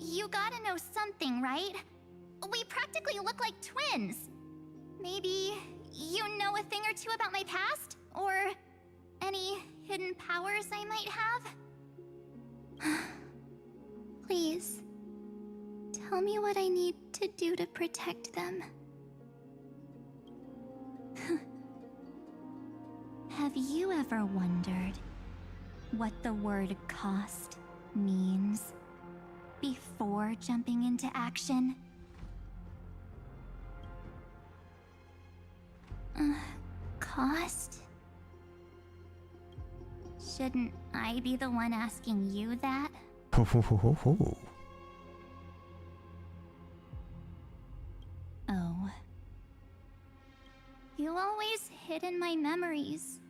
You gotta know something, right? We practically look like twins. Maybe you know a thing or two about my past? Or any hidden powers I might have? Please, tell me what I need to do to protect them. Have you ever wondered what the word cost means before jumping into action? Cost? Shouldn't I be the one asking you that? Ho, ho, ho, ho, ho. Oh. You always hid in my memories.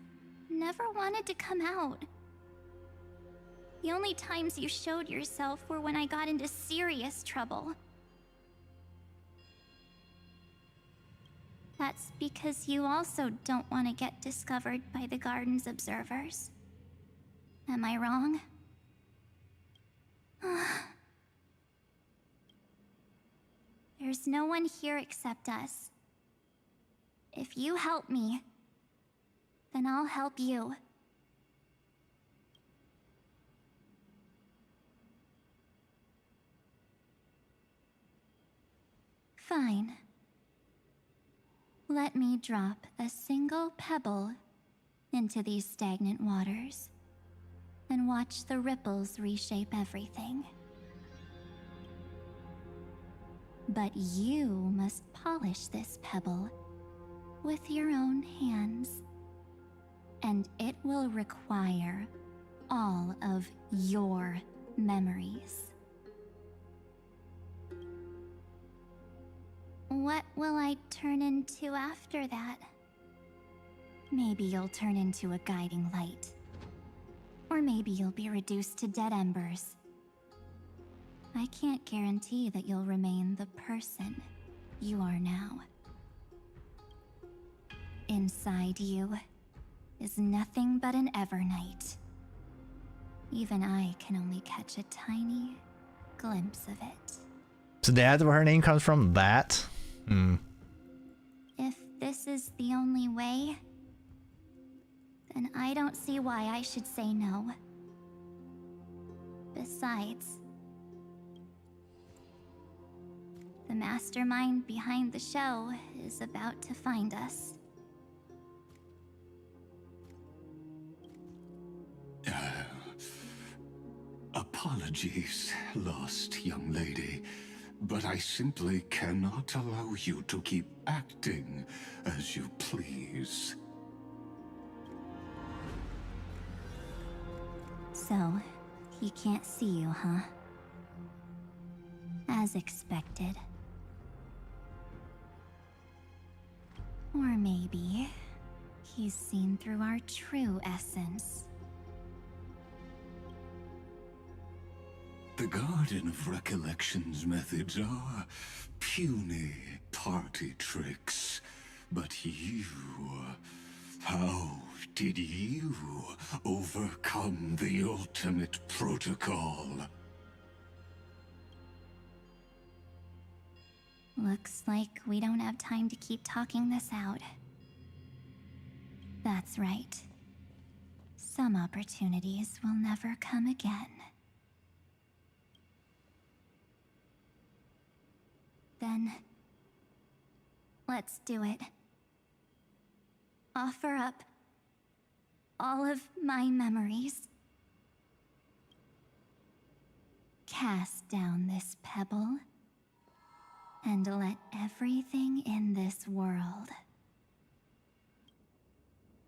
Never wanted to come out. The only times you showed yourself were when I got into serious trouble. That's because you also don't want to get discovered by the Garden's observers. Am I wrong? There's no one here except us. If you help me, then I'll help you. Fine. Let me drop a single pebble into these stagnant waters and watch the ripples reshape everything. But you must polish this pebble with your own hands, and it will require all of your memories. What will I turn into after that? Maybe you'll turn into a guiding light. Or maybe you'll be reduced to dead embers. I can't guarantee that you'll remain the person you are now. Inside you is nothing but an Evernight. Even I can only catch a tiny glimpse of it. So that's where her name comes from? That? If this is the only way, then I don't see why I should say no. Besides, the mastermind behind the show is about to find us. Apologies, lost young lady, but I simply cannot allow you to keep acting as you please. So, he can't see you, huh? As expected. Or maybe he's seen through our true essence. The Garden of Recollection's methods are puny party tricks, but you... how did you overcome the ultimate protocol? Looks like we don't have time to keep talking this out. That's right. Some opportunities will never come again. Then, let's do it. Offer up all of my memories. Cast down this pebble, and let everything in this world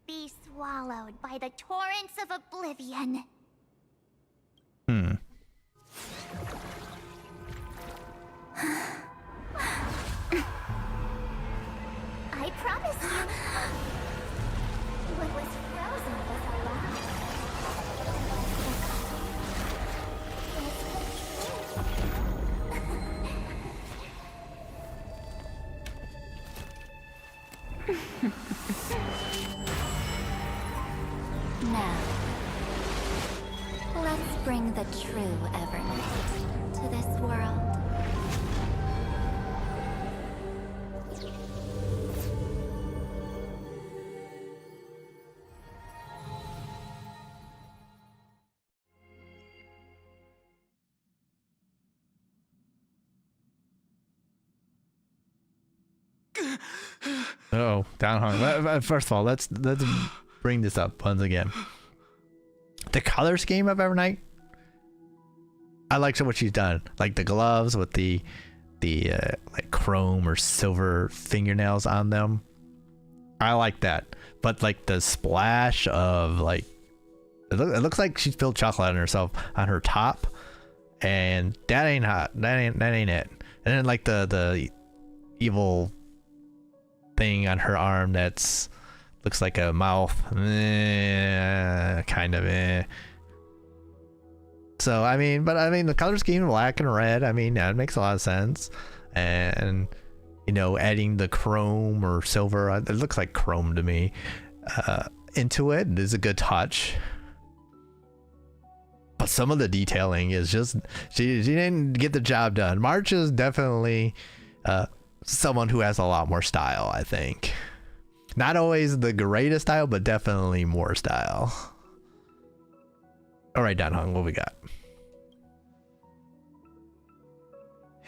Be swallowed by the torrents of oblivion. I promise you, what was frozen was alive. Now, let's bring the true Evernight to this world. Oh, down hung. First of all, let's bring this up once again. The color scheme of Evernight, I like what she's done. Like the gloves with the like chrome or silver fingernails on them. I like that. But like the splash of like, it looks like she spilled chocolate on herself on her top, and that ain't hot. That ain't it. And then like the evil thing on her arm that's looks like a mouth, kind of. So I mean the color scheme, black and red, I mean that makes a lot of sense. And you know, adding the chrome or silver, it looks like chrome to me, into it is a good touch. But some of the detailing is just, she didn't get the job done. March is definitely someone who has a lot more style, I think. Not always the greatest style, but definitely more style. All right, Dan Hung, what we got?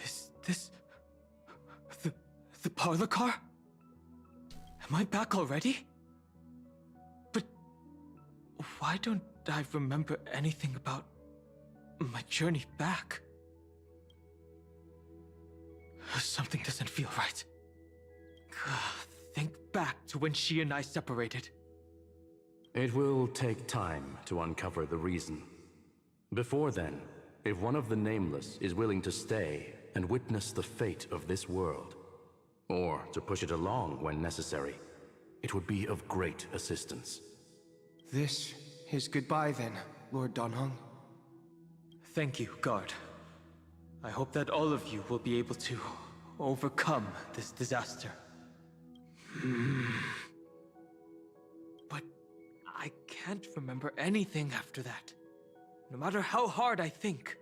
Is this the parlor car? Am I back already? But why don't I remember anything about my journey back? Something doesn't feel right. Think back to when she and I separated. It will take time to uncover the reason. Before then, if one of the Nameless is willing to stay and witness the fate of this world, or to push it along when necessary, it would be of great assistance. This is goodbye then, Lord Donhung. Thank you, Guard. I hope that all of you will be able to overcome this disaster. But I can't remember anything after that, no matter how hard I think.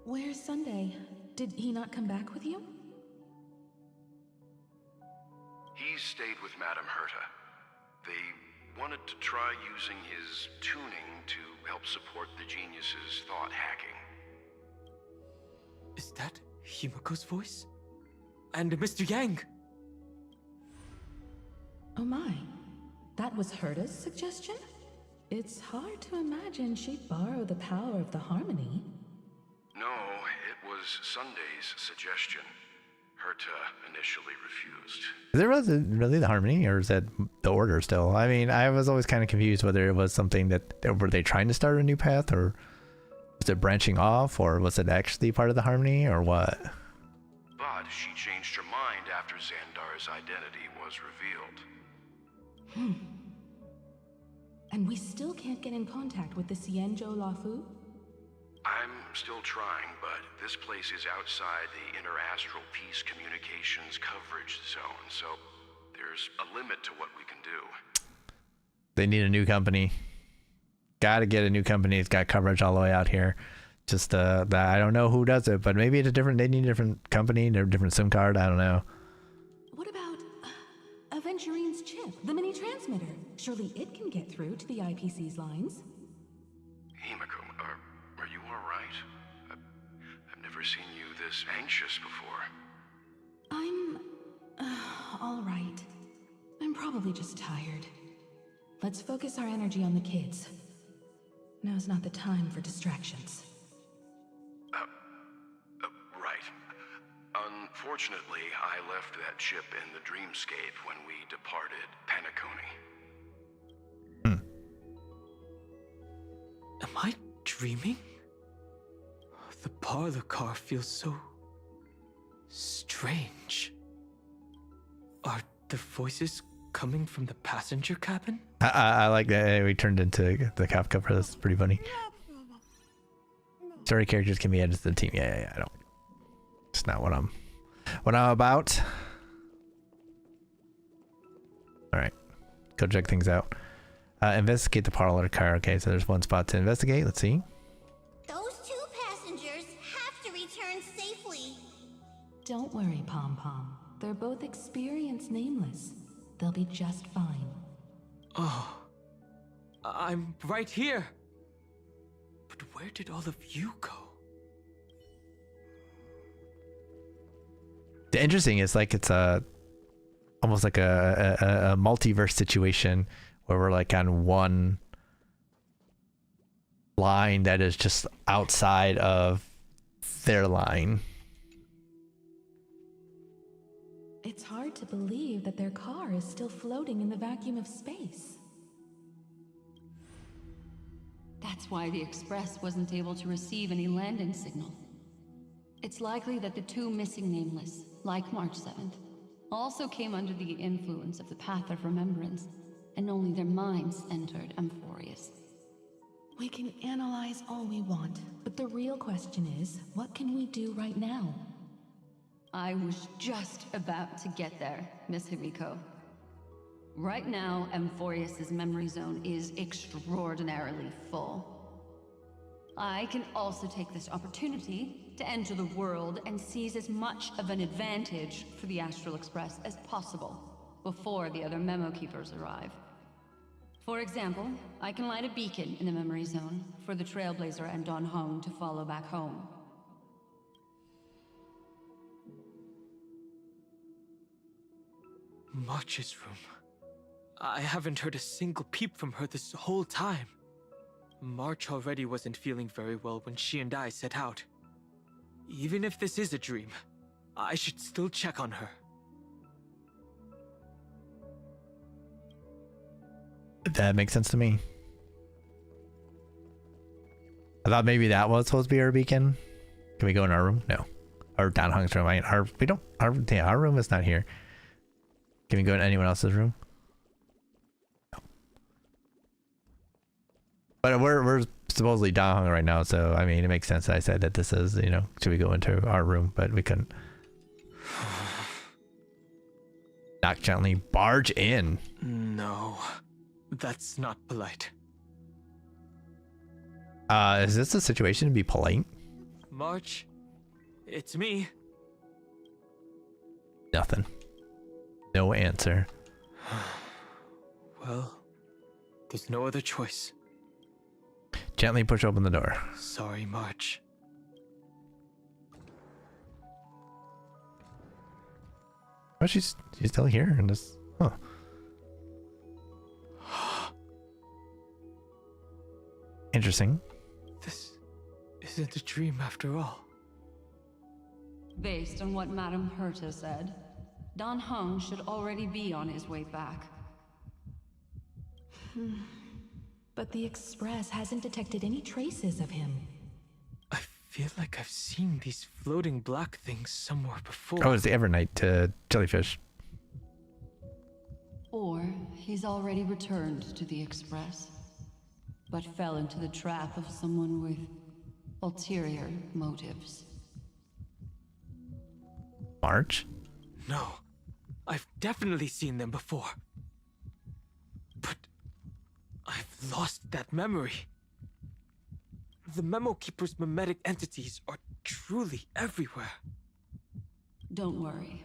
Where's Sunday? Did he not come back with you? He stayed with Madame Herta. They wanted to try using his tuning to help support the genius's thought hacking. Is that Himiko's voice? And Mr. Yang? Oh my, that was Herta's suggestion? It's hard to imagine she'd borrow the power of the harmony. No, it was Sunday's suggestion. Herta initially refused. There wasn't really the harmony, or is that the order still? I mean, I was always kind of confused whether it was something that, were they trying to start a new path, or was it branching off, or was it actually part of the harmony, or what? But she changed her mind after Xandar's identity was revealed. And we still can't get in contact with the Xianzhou Lafu? I'm still trying, but this place is outside the Interastral Peace Communications coverage zone, so there's a limit to what we can do. They need a new company. Gotta get a new company. It's got coverage all the way out here. Just I don't know who does it, but maybe it's a different, they need a different company, a different SIM card, I don't know. What about Aventurine's chip, the mini transmitter? Surely it can get through to the IPC's lines. Himiko, are you alright? I've never seen you this anxious before. I'm all right. I'm probably just tired. Let's focus our energy on the kids. Now's not the time for distractions. Right. Unfortunately, I left that chip in the dreamscape when we departed Penacony. Am I dreaming? The parlor car feels so strange. Are the voices coming from the passenger cabin? I like that we turned into the cop cover. That's pretty funny. Story characters can be added to the team. Yeah. I don't. It's not what I'm about. All right, go check things out. Investigate the parlor car. Okay, so there's one spot to investigate. Let's see. Those two passengers have to return safely. Don't worry, Pom Pom. They're both experienced Nameless. They'll be just fine. Oh, I'm right here. But where did all of you go? The interesting is like it's almost like a multiverse situation where we're like on one line that is just outside of their line. It's hard to believe that their car is still floating in the vacuum of space. That's why the Express wasn't able to receive any landing signal. It's likely that the two missing Nameless, like March 7th, also came under the influence of the Path of Remembrance, and only their minds entered Amphorius. We can analyze all we want, but the real question is, what can we do right now? I was just about to get there, Miss Himiko. Right now, Amphorius's memory zone is extraordinarily full. I can also take this opportunity to enter the world and seize as much of an advantage for the Astral Express as possible before the other Memo Keepers arrive. For example, I can light a beacon in the memory zone for the Trailblazer and Don Hong to follow back home. March's room. I haven't heard a single peep from her this whole time. March already wasn't feeling very well when she and I set out. Even if this is a dream, I should still check on her. That makes sense to me. I thought maybe that was supposed to be our beacon. Can we go in our room? No. Or Don Hong's room. Our room is not here. Can we go in anyone else's room? No. But we're supposedly Don Hong right now, so I mean it makes sense that I said that this is, you know, should we go into our room, but we couldn't. Knock gently, barge in. No, that's not polite. Is this a situation to be polite? March, it's me. Nothing. No answer. Well, there's no other choice. Gently push open the door. Sorry, March. Oh, she's still here and just, huh. Interesting. This isn't a dream after all. Based on what Madame Herta said, Don Hong should already be on his way back. But the Express hasn't detected any traces of him. I feel like I've seen these floating black things somewhere before. Oh, it's the Evernight jellyfish. Or he's already returned to the Express, but fell into the trap of someone with ulterior motives. March? No, I've definitely seen them before. But I've lost that memory. The Memo Keeper's mimetic entities are truly everywhere. Don't worry.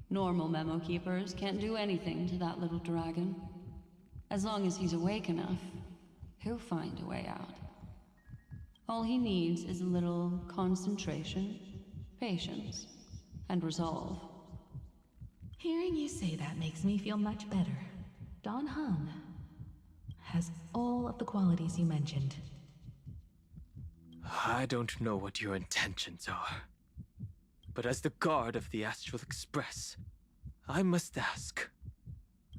Normal Memo Keepers can't do anything to that little dragon. As long as he's awake enough, he'll find a way out. All he needs is a little concentration, patience, and resolve. Hearing you say that makes me feel much better. Don Hong has all of the qualities you mentioned. I don't know what your intentions are, but as the guard of the Astral Express, I must ask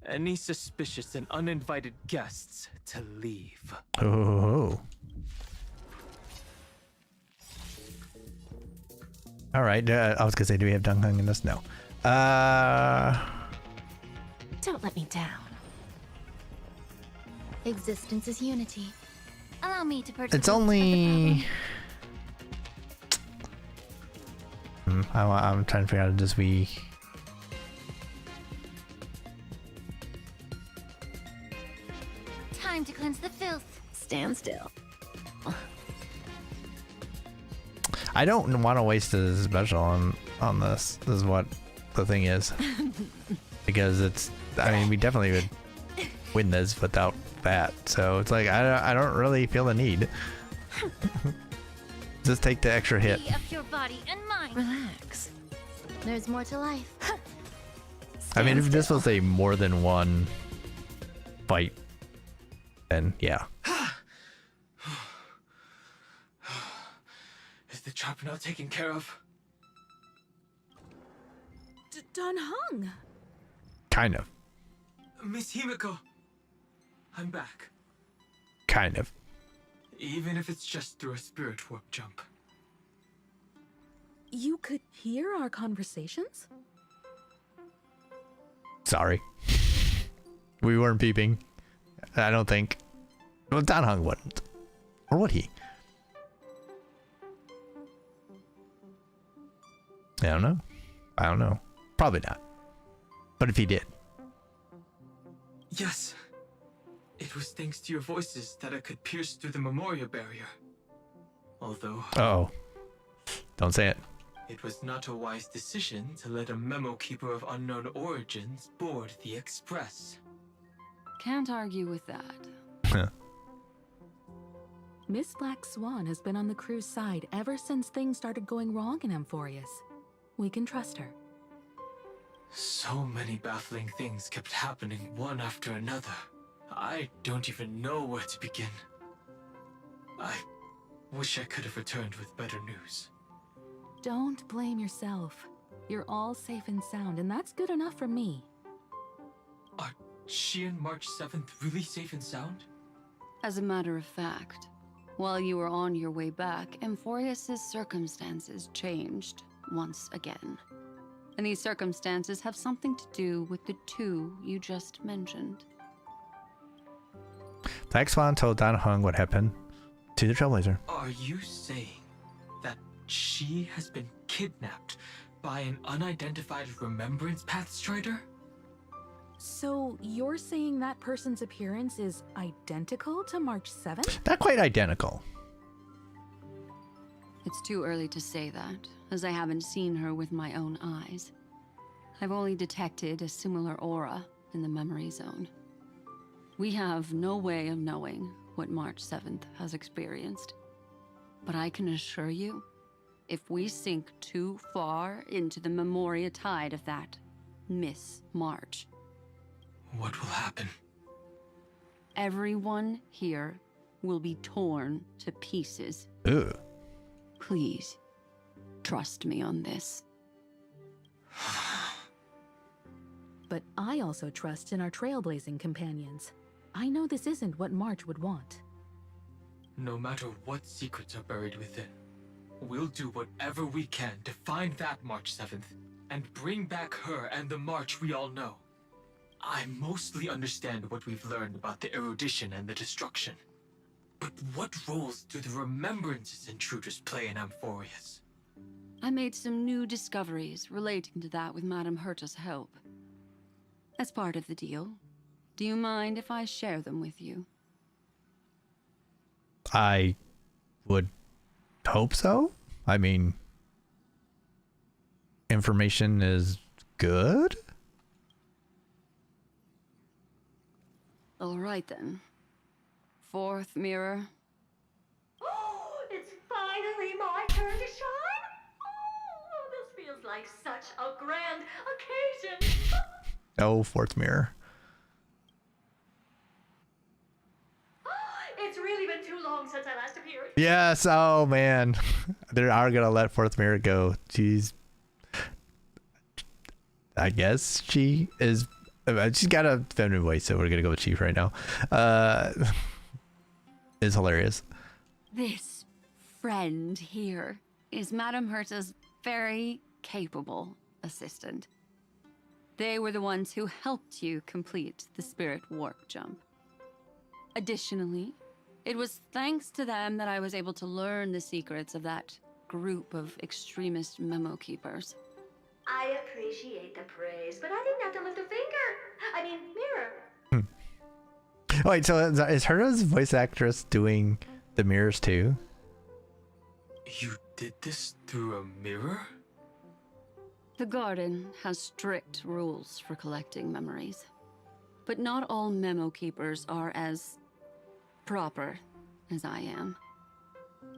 any suspicious and uninvited guests to leave. Oh. All right. I was gonna say, do we have Don Hong in this? No. Don't let me down. Existence is unity. Allow me to purchase. It's only. I'm trying to figure out, does we. Time to cleanse the filth. Stand still. I don't want to waste a special on this. This is what the thing is. Because it's, I mean, we definitely would win this without that. So it's like, I don't really feel the need. Just take the extra hit. Free up your body and mind. Relax. There's more to life. I mean, if this was a more than one fight, then yeah. Is the trap now taken care of? Dan Heng! Kind of. Miss Himiko, I'm back. Kind of. Even if it's just through a spirit warp jump. You could hear our conversations? Sorry. We weren't peeping. I don't think. Well, Dan Heng wouldn't. Or would he? I don't know. I don't know. Probably not. But if he did. Yes. It was thanks to your voices that I could pierce through the memorial barrier. Although... Uh-oh. Don't say it. It was not a wise decision to let a memo keeper of unknown origins board the Express. Can't argue with that. Miss Black Swan has been on the crew's side ever since things started going wrong in Amphorius. We can trust her. So many baffling things kept happening one after another. I don't even know where to begin. I wish I could have returned with better news. Don't blame yourself. You're all safe and sound, and that's good enough for me. Are she and March 7th really safe and sound? As a matter of fact, while you were on your way back, Amphorius' circumstances changed once again. And these circumstances have something to do with the two you just mentioned. Black Swan told Dan Heng what happened to the Trailblazer. Are you saying that she has been kidnapped by an unidentified Remembrance Path Strider? So you're saying that person's appearance is identical to March 7th? Not quite identical. It's too early to say that, as I haven't seen her with my own eyes. I've only detected a similar aura in the memory zone. We have no way of knowing what March 7th has experienced. But I can assure you, if we sink too far into the Memoria tide of that Miss March... What will happen? Everyone here will be torn to pieces. Ugh. Please, trust me on this. But I also trust in our trailblazing companions. I know this isn't what March would want. No matter what secrets are buried within, we'll do whatever we can to find that March 7th and bring back her and the March we all know. I mostly understand what we've learned about the erudition and the destruction. But what roles do the Remembrances intruders play in Amphorius? I made some new discoveries relating to that with Madame Herta's help. As part of the deal, do you mind if I share them with you? I would hope so. I mean, information is good. All right then. Fourth mirror. Oh, it's finally my turn to shine. Oh, this feels like such a grand occasion. Oh, fourth mirror. It's really been too long since I last appeared. Yes. Oh man, they are gonna let fourth mirror go. She's. I guess she is. She's got a feminine voice, so we're gonna go with Chief right now. Is hilarious. This friend here is Madame Herta's very capable assistant. They were the ones who helped you complete the spirit warp jump. Additionally, it was thanks to them that I was able to learn the secrets of that group of extremist memo keepers. I appreciate the praise, but I didn't have to lift a finger. I mean, mirror. Oh, wait, so is Herta's voice actress doing the mirrors too? You did this through a mirror? The garden has strict rules for collecting memories. But not all memo keepers are as proper as I am.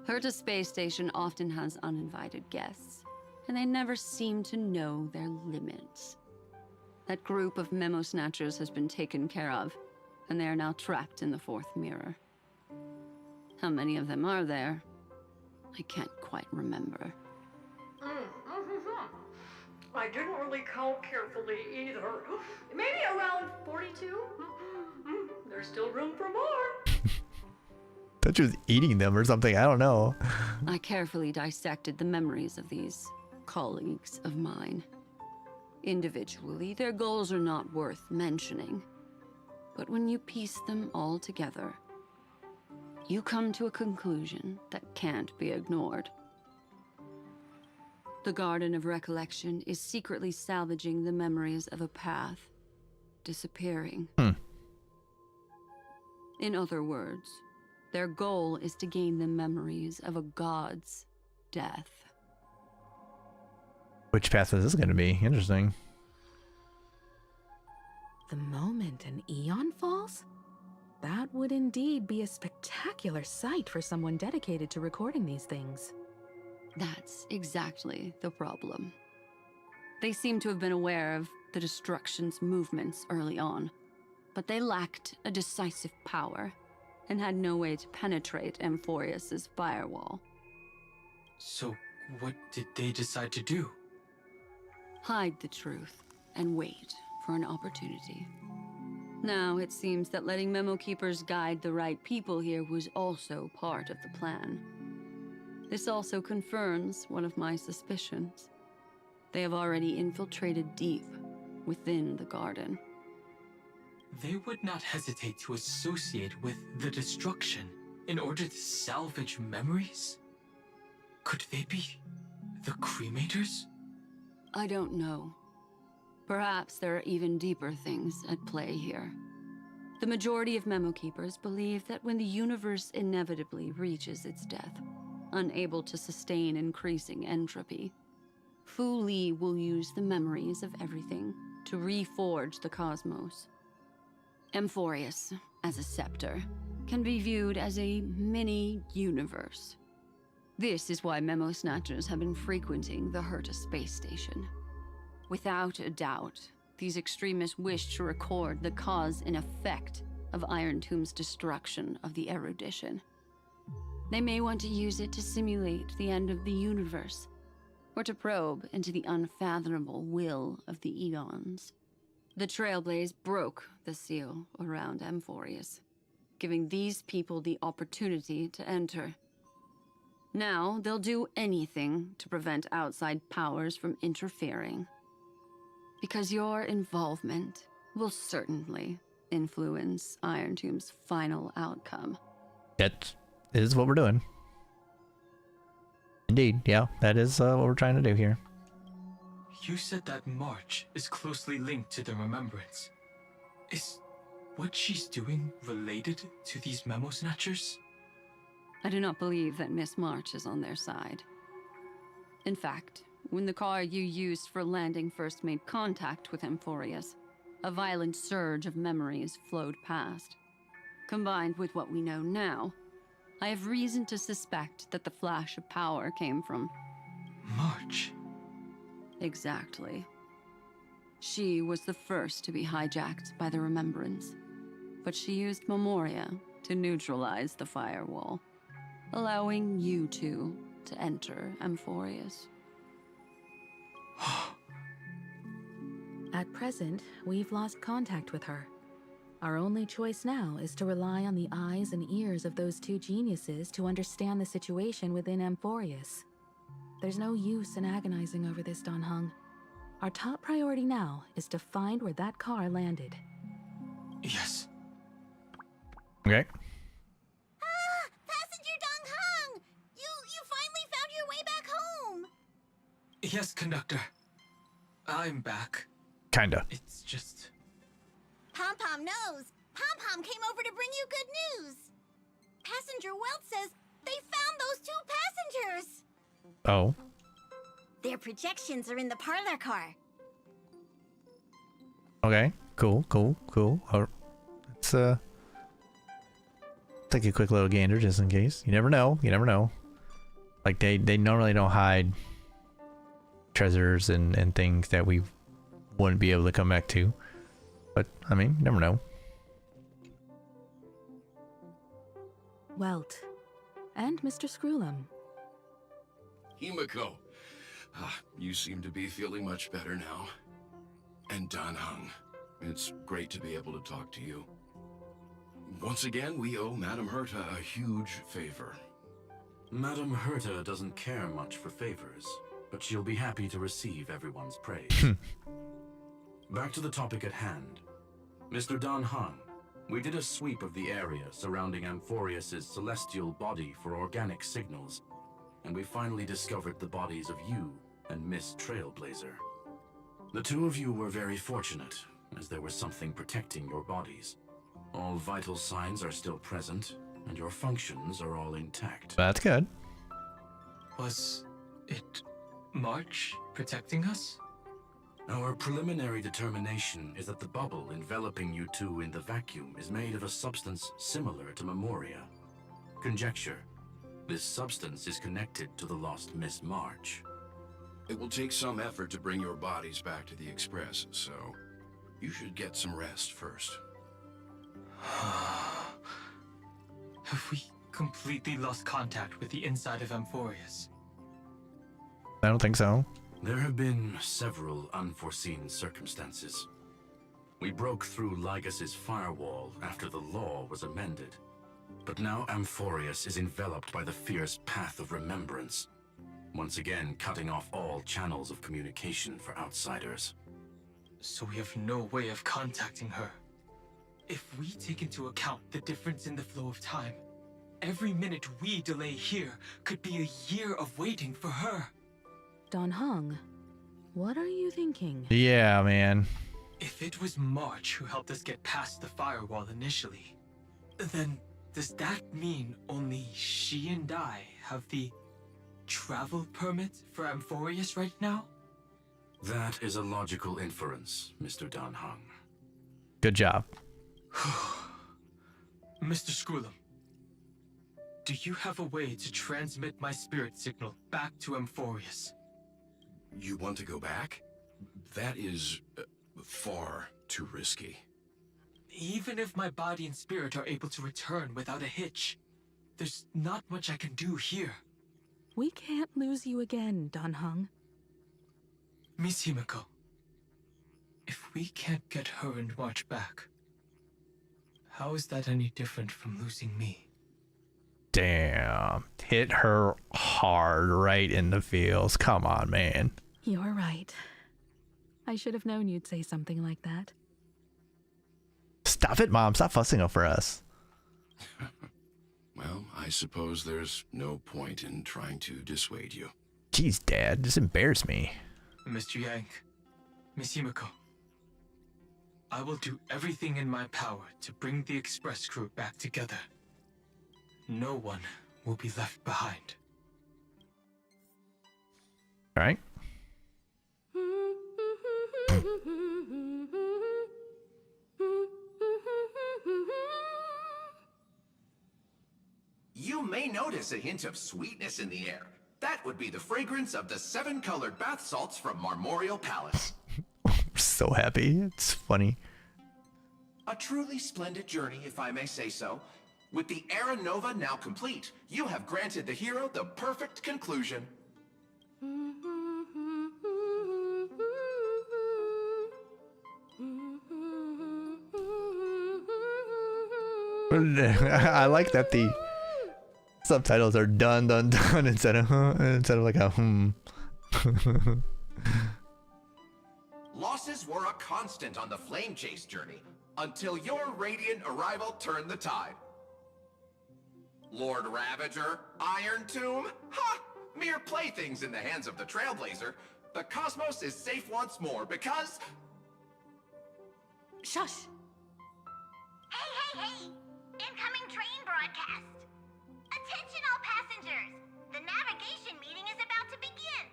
Herta's space station often has uninvited guests. and they never seem to know their limits. That group of memo snatchers has been taken care of, and they are now trapped in the fourth mirror. How many of them are there? I can't quite remember. I didn't really count carefully either. Maybe around 42? There's still room for more. Thought you was eating them or something. I don't know. I carefully dissected the memories of these colleagues of mine. Individually, their goals are not worth mentioning. But when you piece them all together, you come to a conclusion that can't be ignored. The Garden of Recollection is secretly salvaging the memories of a path disappearing. In other words, their goal is to gain the memories of a god's death. Which path is this going to be? Interesting. The moment an Eon falls? That would indeed be a spectacular sight for someone dedicated to recording these things. That's exactly the problem. They seem to have been aware of the Destruction's movements early on, but they lacked a decisive power and had no way to penetrate Amphorius's firewall. So, what did they decide to do? Hide the truth and wait for an opportunity. Now, it seems that letting Memo Keepers guide the right people here was also part of the plan. This also confirms one of my suspicions. They have already infiltrated deep within the garden. They would not hesitate to associate with the Destruction in order to salvage memories? Could they be the Cremators? I don't know. Perhaps there are even deeper things at play here. The majority of Memo Keepers believe that when the universe inevitably reaches its death, unable to sustain increasing entropy, Fu Li will use the memories of everything to reforge the cosmos. Amphorius, as a scepter, can be viewed as a mini-universe. This is why Memo Snatchers have been frequenting the Herta space station. Without a doubt, these extremists wish to record the cause and effect of Iron Tomb's destruction of the erudition. They may want to use it to simulate the end of the universe, or to probe into the unfathomable will of the eons. The Trailblaze broke the seal around Amphorius, giving these people the opportunity to enter. Now, they'll do anything to prevent outside powers from interfering. Because your involvement will certainly influence Iron Tomb's final outcome. That is what we're doing. Indeed, yeah, that is what we're trying to do here. You said that March is closely linked to the Remembrance. Is what she's doing related to these Memo Snatchers? I do not believe that Miss March is on their side. In fact, when the car you used for landing first made contact with Amphorius, a violent surge of memories flowed past. Combined with what we know now, I have reason to suspect that the flash of power came from March. Exactly. She was the first to be hijacked by the Remembrance, but she used Memoria to neutralize the firewall, allowing you two to enter Amphorius. At present, we've lost contact with her. Our only choice now is to rely on the eyes and ears of those two geniuses to understand the situation within Amphorius. There's no use in agonizing over this, Don Hung. Our top priority now is to find where that car landed. Yes. Okay. Passenger Dong Hung! You finally found your way back home! Yes, conductor. I'm back. Kinda. It's just... Pom-Pom knows. Pom-Pom came over to bring you good news. Passenger Welt says they found those two passengers. Oh. Their projections are in the parlor car. Okay. Cool. Let's take a quick little gander just in case. You never know. Like they normally don't hide treasures and things that we wouldn't be able to come back to. But I mean, never know. Welt. And Mr. Screwlum. Himiko, you seem to be feeling much better now. And Dan Heng, it's great to be able to talk to you. Once again, we owe Madame Herta a huge favor. Madame Herta doesn't care much for favors, but she'll be happy to receive everyone's praise. Back to the topic at hand. Mr. Dan Heng, we did a sweep of the area surrounding Amphorius's celestial body for organic signals, and we finally discovered the bodies of you and Miss Trailblazer. The two of you were very fortunate, as there was something protecting your bodies. All vital signs are still present, and your functions are all intact. That's good. Was it March protecting us? Our preliminary determination is that the bubble enveloping you two in the vacuum is made of a substance similar to Memoria. Conjecture. This substance is connected to the lost Miss March. It will take some effort to bring your bodies back to the Express, so you should get some rest first. Have we completely lost contact with the inside of Amphorius? I don't think so. There have been several unforeseen circumstances. We broke through Lygas's firewall after the law was amended. But now Amphorius is enveloped by the fierce path of remembrance, once again cutting off all channels of communication for outsiders. So we have no way of contacting her. If we take into account the difference in the flow of time, every minute we delay here could be a year of waiting for her. Dan Heng, what are you thinking? Yeah, man. If it was March who helped us get past the firewall initially, then does that mean only she and I have the travel permit for Amphorius right now? That is a logical inference, Mr. Dan Heng. Good job. Mr. Screwlum, do you have a way to transmit my spirit signal back to Amphorius? You want to go back? That is far too risky. Even if my body and spirit are able to return without a hitch, there's not much I can do here. We can't lose you again, Dan Heng. Miss Himiko, if we can't get her and March back, how is that any different from losing me? Damn. Hit her hard right in the feels. Come on, man. You're right. I should have known you'd say something like that. Stop it, Mom. Stop fussing over us. Well, I suppose there's no point in trying to dissuade you. Jeez, Dad. Just embarrass me. Mr. Yang, Miss Himiko, I will do everything in my power to bring the Express crew back together. No one will be left behind. All right. You may notice a hint of sweetness in the air. That would be the fragrance of the 7-colored bath salts from Marmorial Palace. So happy. It's funny. A truly splendid journey, if I may say so. With the Era Nova now complete, you have granted the hero the perfect conclusion. I like that the subtitles are done instead of like a Losses were a constant on the Flame Chase journey, until your radiant arrival turned the tide. Lord Ravager, Iron Tomb, ha! Mere playthings in the hands of the Trailblazer. The cosmos is safe once more because... Shush! Hey! Incoming train broadcast! Attention all passengers! The navigation meeting is about to begin!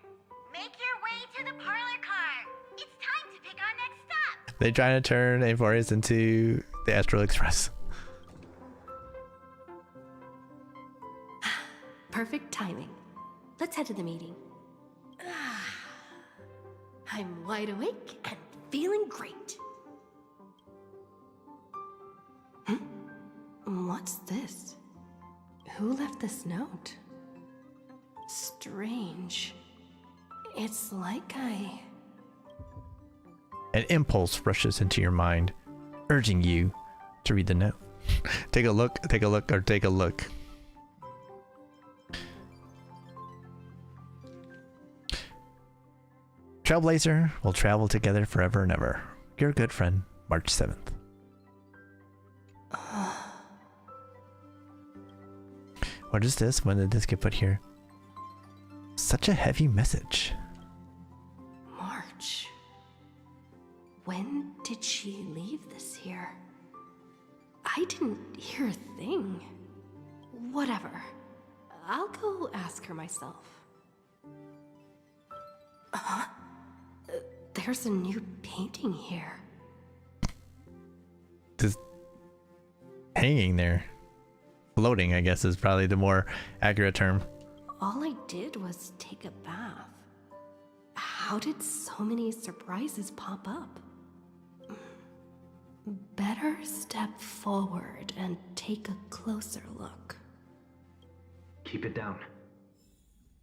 Make your way to the parlor car! It's time to pick our next stop! They're trying to turn Amphorius into the Astral Express. Perfect timing. Let's head to the meeting. I'm wide awake and feeling great. What's this? Who left this note? Strange. It's like An impulse rushes into your mind, urging you to read the note. Take a look, or take a look. Trailblazer will travel together forever and ever. Your good friend, March 7th. What is this? When did this get put here? Such a heavy message. March. When did she leave this here? I didn't hear a thing. Whatever. I'll go ask her myself. There's a new painting here. Just hanging there. Floating, I guess, is probably the more accurate term. All I did was take a bath. How did so many surprises pop up? Better step forward and take a closer look. Keep it down.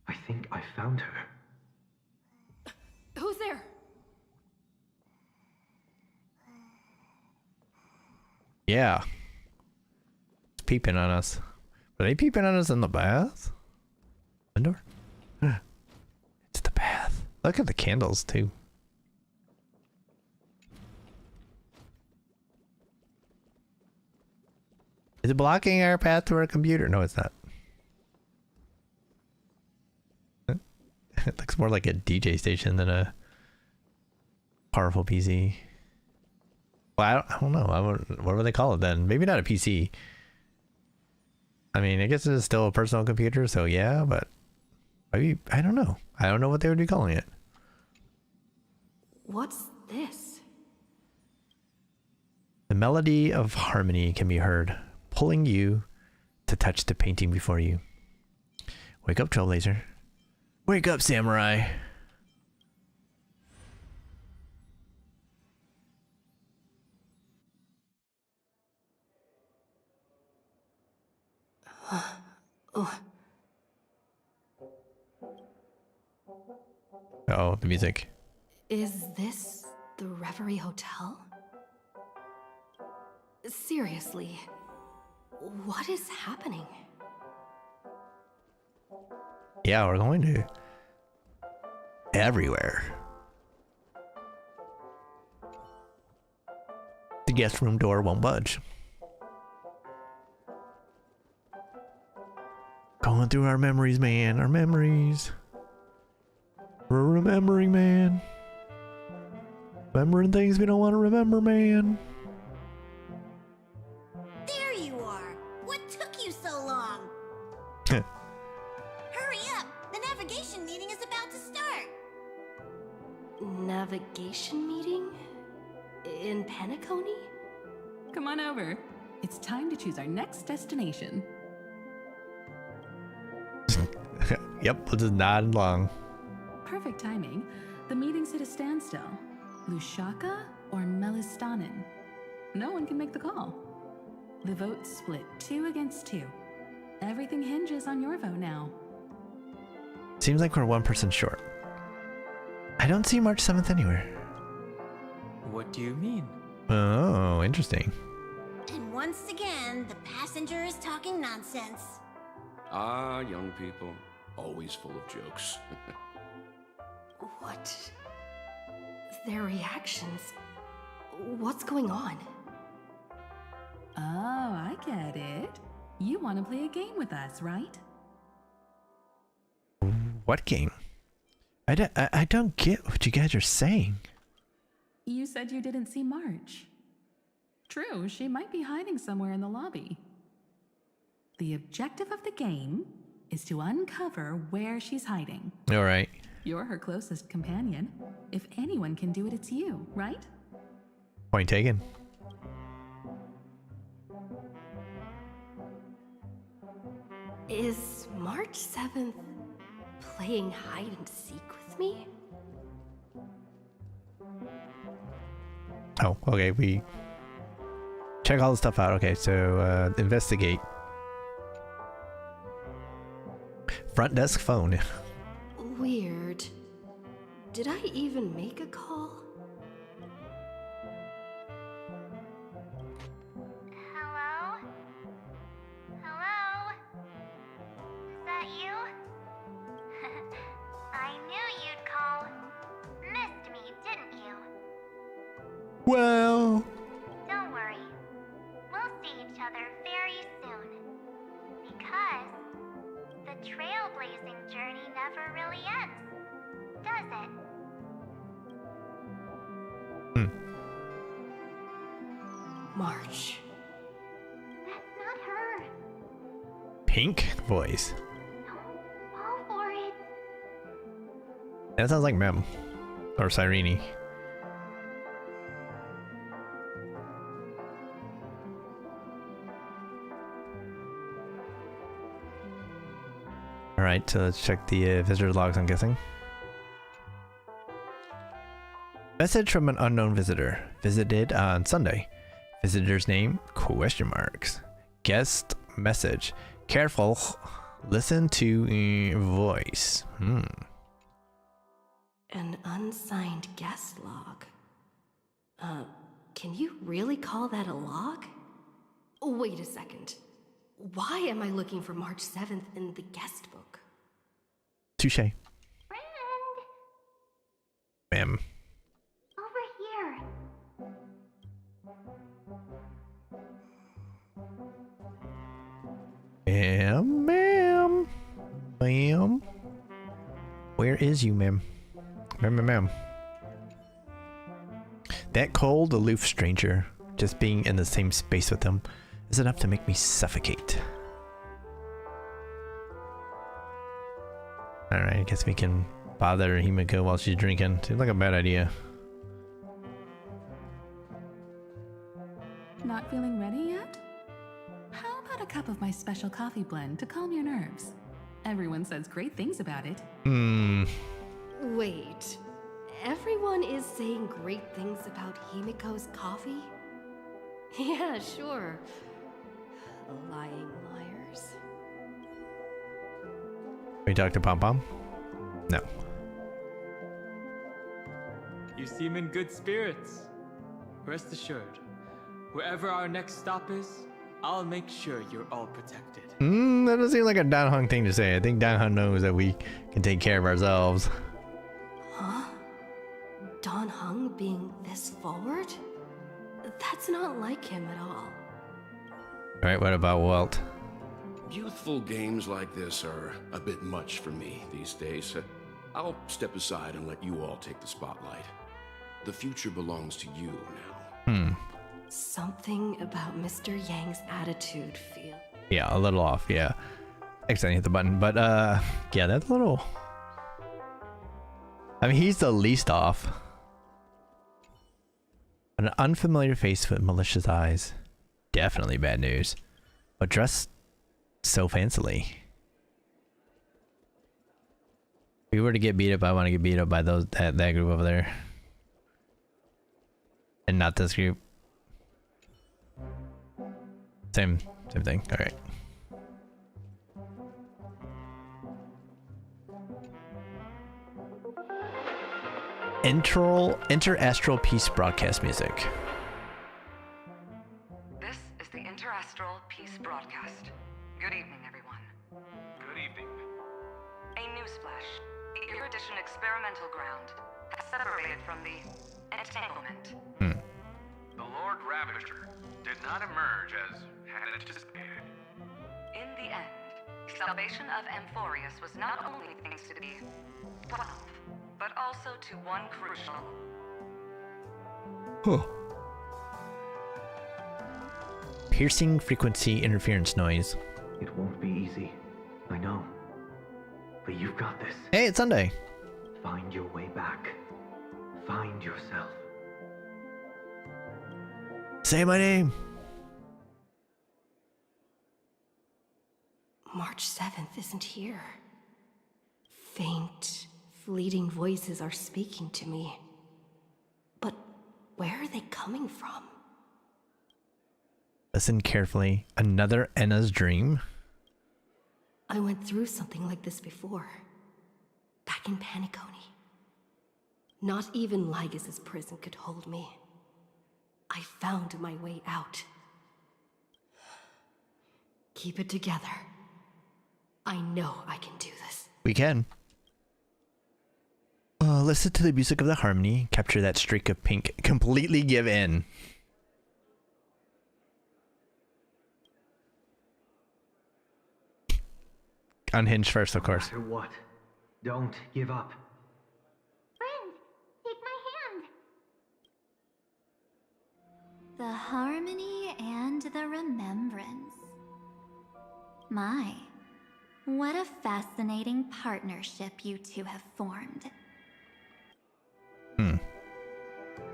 I think I found her. Who's there? Yeah. It's peeping on us. Are they peeping on us in the bath? Indoor? It's the bath. Look at the candles too. Is it blocking our path to our computer? No, it's not. It looks more like a DJ station than a powerful PC. Well, I don't know. What would they call it then? Maybe not a PC. I mean, I guess it is still a personal computer, so yeah, but maybe, I don't know. I don't know what they would be calling it. What's this? The melody of harmony can be heard, pulling you to touch the painting before you. Wake up, Trailblazer. Wake up, Samurai. Oh, the music. Is this the Reverie Hotel? Seriously, what is happening? Yeah, we're going to everywhere. The guest room door won't budge. Going through our memories, man. Our memories. We're remembering, man. Remembering things we don't want to remember, man. There you are. What took you so long? Hurry up. The navigation meeting is about to start. Navigation meeting? In Penacony? Come on over. It's time to choose our next destination. Yep, we'll just nod along. Perfect timing. The meeting's at a standstill. Lushaka or Melistanen? No one can make the call. The vote's split 2 against 2. Everything hinges on your vote now. Seems like we're 1% short. I don't see March 7th anywhere. What do you mean? Oh, interesting. And once again, the passenger is talking nonsense. Ah, young people. Always full of jokes. What? Their reactions? What's going on? Oh, I get it. You want to play a game with us, right? What game? I don't get what you guys are saying. You said you didn't see March. True, she might be hiding somewhere in the lobby. The objective of the game is to uncover where she's hiding. All right. You're her closest companion. If anyone can do it, it's you, right? Point taken. Is March 7th playing hide and seek with me? Oh, okay, we check all the stuff out. Okay, so investigate. Front desk phone. Weird. Did I even make a call? Hello? Hello? Is that you? I knew you'd call. Missed me, didn't you? Well, Don't worry. We'll see each other very soon. Because the trailblazing journey never really ends, does it? March. That's not her. pink voice. Fall for it. That sounds like Mem. Or Cyrene. Alright, so let's check the visitor logs, I'm guessing. Message from an unknown visitor. Visited on Sunday. Visitor's name? Question marks. Guest message. Careful. Listen to voice. An unsigned guest log. Can you really call that a log? Wait a second. Why am I looking for March 7th in the guest book? Touche. Friend, Ma'am. over here. Ma'am. Ma'am. Where is you, ma'am? Ma'am. That cold, aloof stranger, just being in the same space with them, is enough to make me suffocate. Alright, I guess we can bother Himiko while she's drinking. Seems like a bad idea. Not feeling ready yet? How about a cup of my special coffee blend to calm your nerves? Everyone says great things about it. Wait. Everyone is saying great things about Himiko's coffee? Yeah, sure. Lying liars. We talk to Pom Pom? No. You seem in good spirits. Rest assured, wherever our next stop is, I'll make sure you're all protected. That doesn't seem like a Dan Hung thing to say. I think Dan Hung knows that we can take care of ourselves. Huh? Don Hung being this forward? That's not like him at all. Alright, what about Walt? Youthful games like this are a bit much for me these days. I'll step aside and let you all take the spotlight. The future belongs to you now. Something about Mr. Yang's attitude feel. Yeah, a little off, yeah. Accidentally hit the button, but yeah, that's a little... I mean, he's the least off. An unfamiliar face with malicious eyes. Definitely bad news. But dressed so fancily. If we were to get beat up, I want to get beat up by that group over there. And not this group. Same thing. Alright. Interastral Peace broadcast music. This is the Interastral Peace broadcast. Good evening, everyone. Good evening. A newsflash. The Erudition experimental ground has separated from the entanglement. The Lord Ravager did not emerge as had anticipated. In the end, salvation of Amphorius was not only thanks to the 12, but also to one crucial... Piercing frequency interference noise. It won't be easy. I know. But you've got this. Hey, it's Sunday. Find your way back. Find yourself. Say my name. March 7th isn't here. Faint, fleeting voices are speaking to me. But Where are they coming from? Listen carefully. Another Enna's dream? I went through something like this before. Back in Paniconi. Not even Lygus' prison could hold me. I found my way out. Keep it together. I know I can do this. We can. Listen to the music of the harmony. Capture that streak of pink. Completely give in. Unhinged first, of course. No matter what, don't give up. Friend, take my hand. The harmony and the remembrance. My, what a fascinating partnership you two have formed.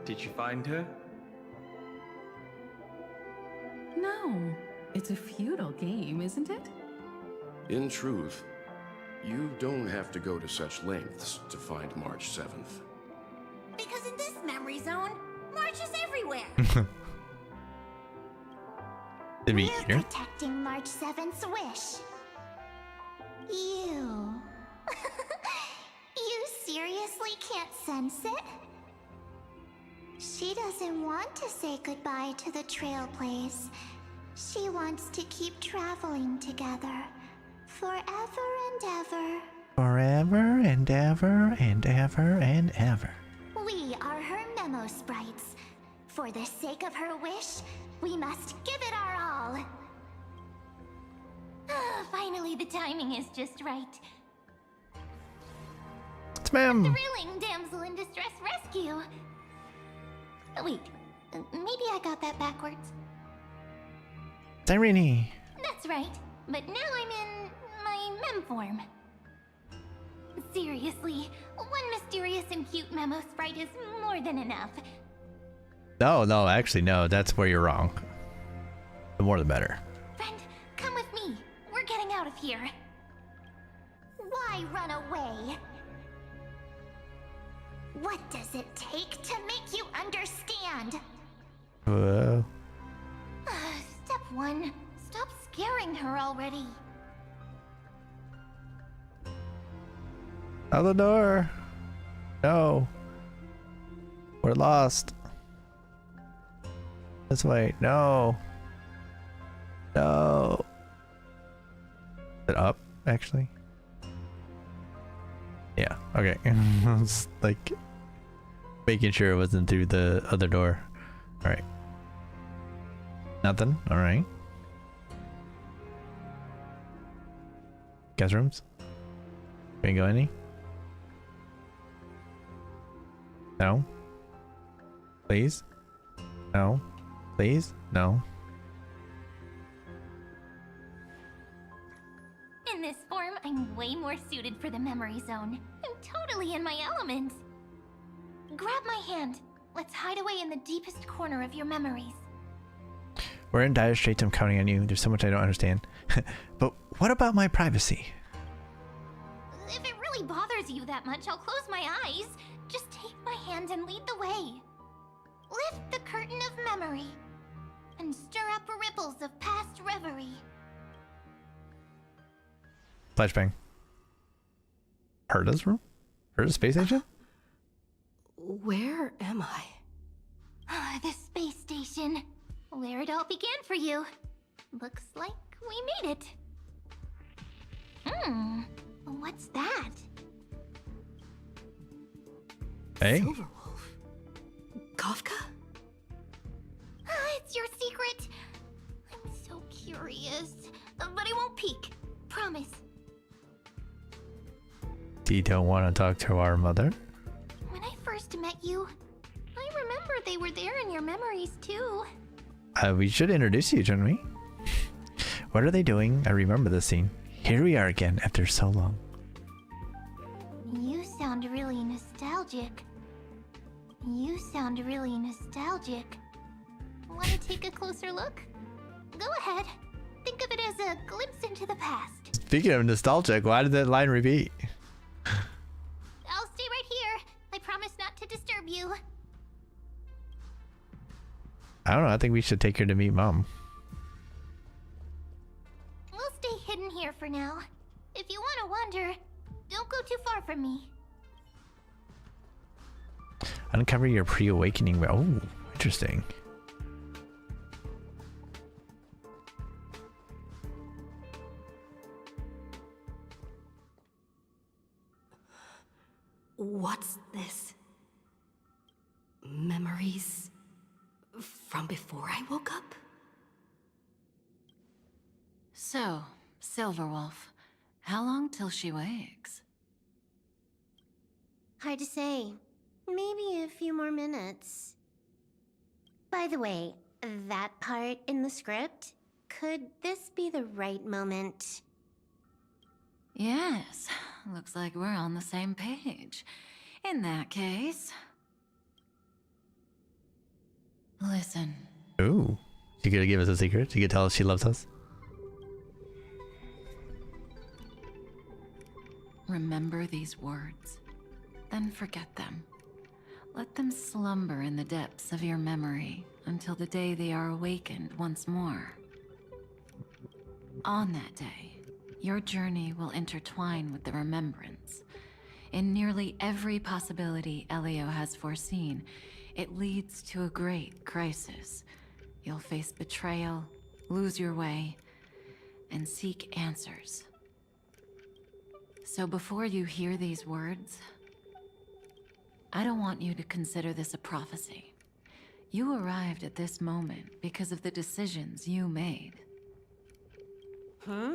Did you find her? No, it's a futile game, isn't it? In truth, you don't have to go to such lengths to find March 7th. Because in this memory zone, March is everywhere. Did we We're eat her? protecting March 7th's wish. You. You seriously can't sense it? She doesn't want to say goodbye to the Trailblaze. She wants to keep traveling together. Forever and ever. Forever and ever and ever and ever. We are her memo sprites. For the sake of her wish, we must give it our all. Finally, the timing is just right. It's ma'am. Thrilling damsel in distress rescue. Wait, maybe I got that backwards. It's Irene. That's right, but now I'm in my mem form. Seriously, one mysterious and cute memo sprite is more than enough. No, actually, no. That's where you're wrong. The more the better. Friend, come with me. We're getting out of here. Why run away? What does it take to make you understand? Whoa. Step 1. Stop scaring her already. Out the door. No. We're lost. This way. No. No. Is it up, actually? Yeah, okay. It's like making sure it wasn't through the other door. Alright. Nothing? Alright. Guest rooms? Can we go any? No? Please? No? Please? No? In this form, I'm way more suited for the memory zone. I'm totally in my element. Grab my hand. Let's hide away in the deepest corner of your memories. We're in dire straits. I'm counting on you. There's so much I don't understand. But what about my privacy? If it really bothers you that much, I'll close my eyes. Just take my hand and lead the way. Lift the curtain of memory and stir up ripples of past reverie. Flashbang. Herta's room? Herta's space agent? Where am I? The space station. Where it all began for you. Looks like we made it. What's that? Hey? Silverwolf. Kafka? It's your secret. I'm so curious. But I won't peek. Promise. You don't want to talk to our mother? When I first met you, I remember they were there in your memories too. We should introduce you, shouldn't we? What are they doing? I remember this scene. Here we are again after so long. You sound really nostalgic. Want to take a closer look? Go ahead. Think of it as a glimpse into the past. Speaking of nostalgic, why did that line repeat? I'll stay right here. I promise not to disturb you. I don't know. I think we should take her to meet Mom. We'll stay hidden here for now. If you want to wander, don't go too far from me. Uncover your pre-awakening. Oh, interesting. What's this? Memories from before I woke up? So, Silverwolf, how long till she wakes? Hard to say. Maybe a few more minutes. By the way, that part in the script, could this be the right moment? Yes, looks like we're on the same page. In that case... Listen. Ooh. She gonna give us a secret? She could tell us she loves us? Remember these words, then forget them. Let them slumber in the depths of your memory until the day they are awakened once more. On that day, your journey will intertwine with the remembrance. In nearly every possibility Elio has foreseen, it leads to a great crisis. You'll face betrayal, lose your way, and seek answers. So before you hear these words, I don't want you to consider this a prophecy. You arrived at this moment because of the decisions you made. Hmm?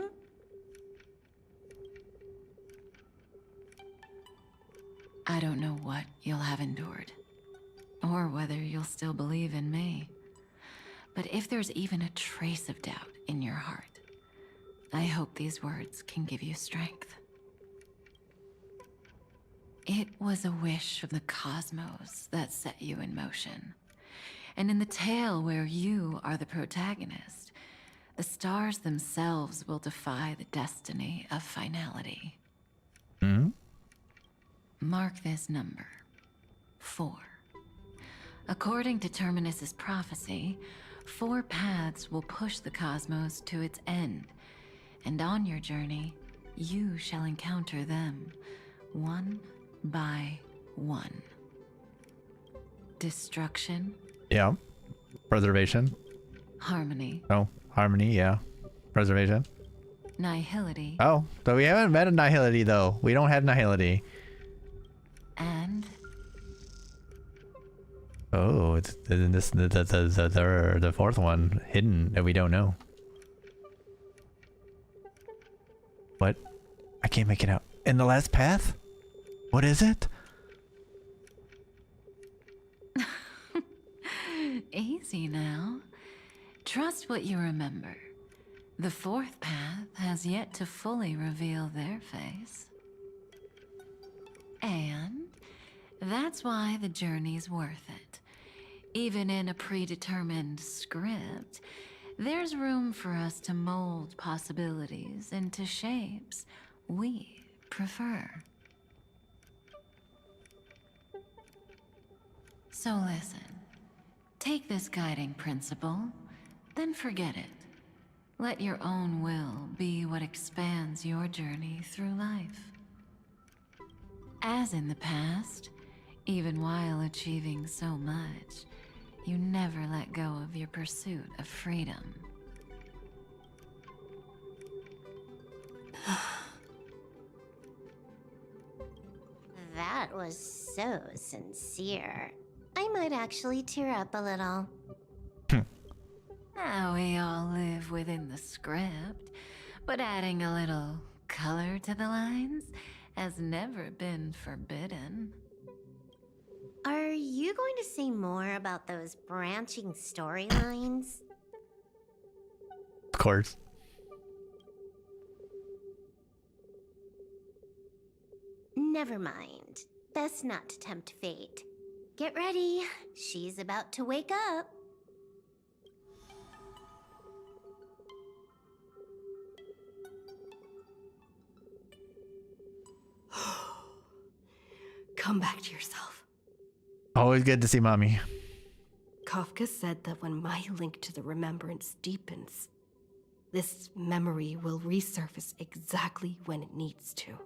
I don't know what you'll have endured, or whether you'll still believe in me. But if there's even a trace of doubt in your heart, I hope these words can give you strength. It was a wish of the cosmos that set you in motion. And in the tale where you are the protagonist, the stars themselves will defy the destiny of finality. Hmm? Mark this number, 4. According to Terminus's prophecy, 4 paths will push the cosmos to its end, and on your journey, you shall encounter them, one by one. Destruction. Yeah. Preservation. Harmony. Oh, harmony, yeah. Preservation. Nihility. Oh, so we haven't met a Nihility though. We don't have Nihility. And oh, it's this the fourth one hidden that we don't know. What? I can't make it out. In the last path? What is it? Easy now. Trust what you remember. The 4th path has yet to fully reveal their face. And that's why the journey's worth it. Even in a predetermined script, there's room for us to mold possibilities into shapes we prefer. So listen, take this guiding principle, then forget it. Let your own will be what expands your journey through life. As in the past, even while achieving so much, you never let go of your pursuit of freedom. That was so sincere. I might actually tear up a little. Now we all live within the script, but adding a little color to the lines has never been forbidden. Are you going to say more about those branching storylines? Of course. Never mind. Best not to tempt fate. Get ready. She's about to wake up. Come back to yourself. Always good to see mommy. Kafka said that when my link to the remembrance deepens, this memory will resurface exactly when it needs to.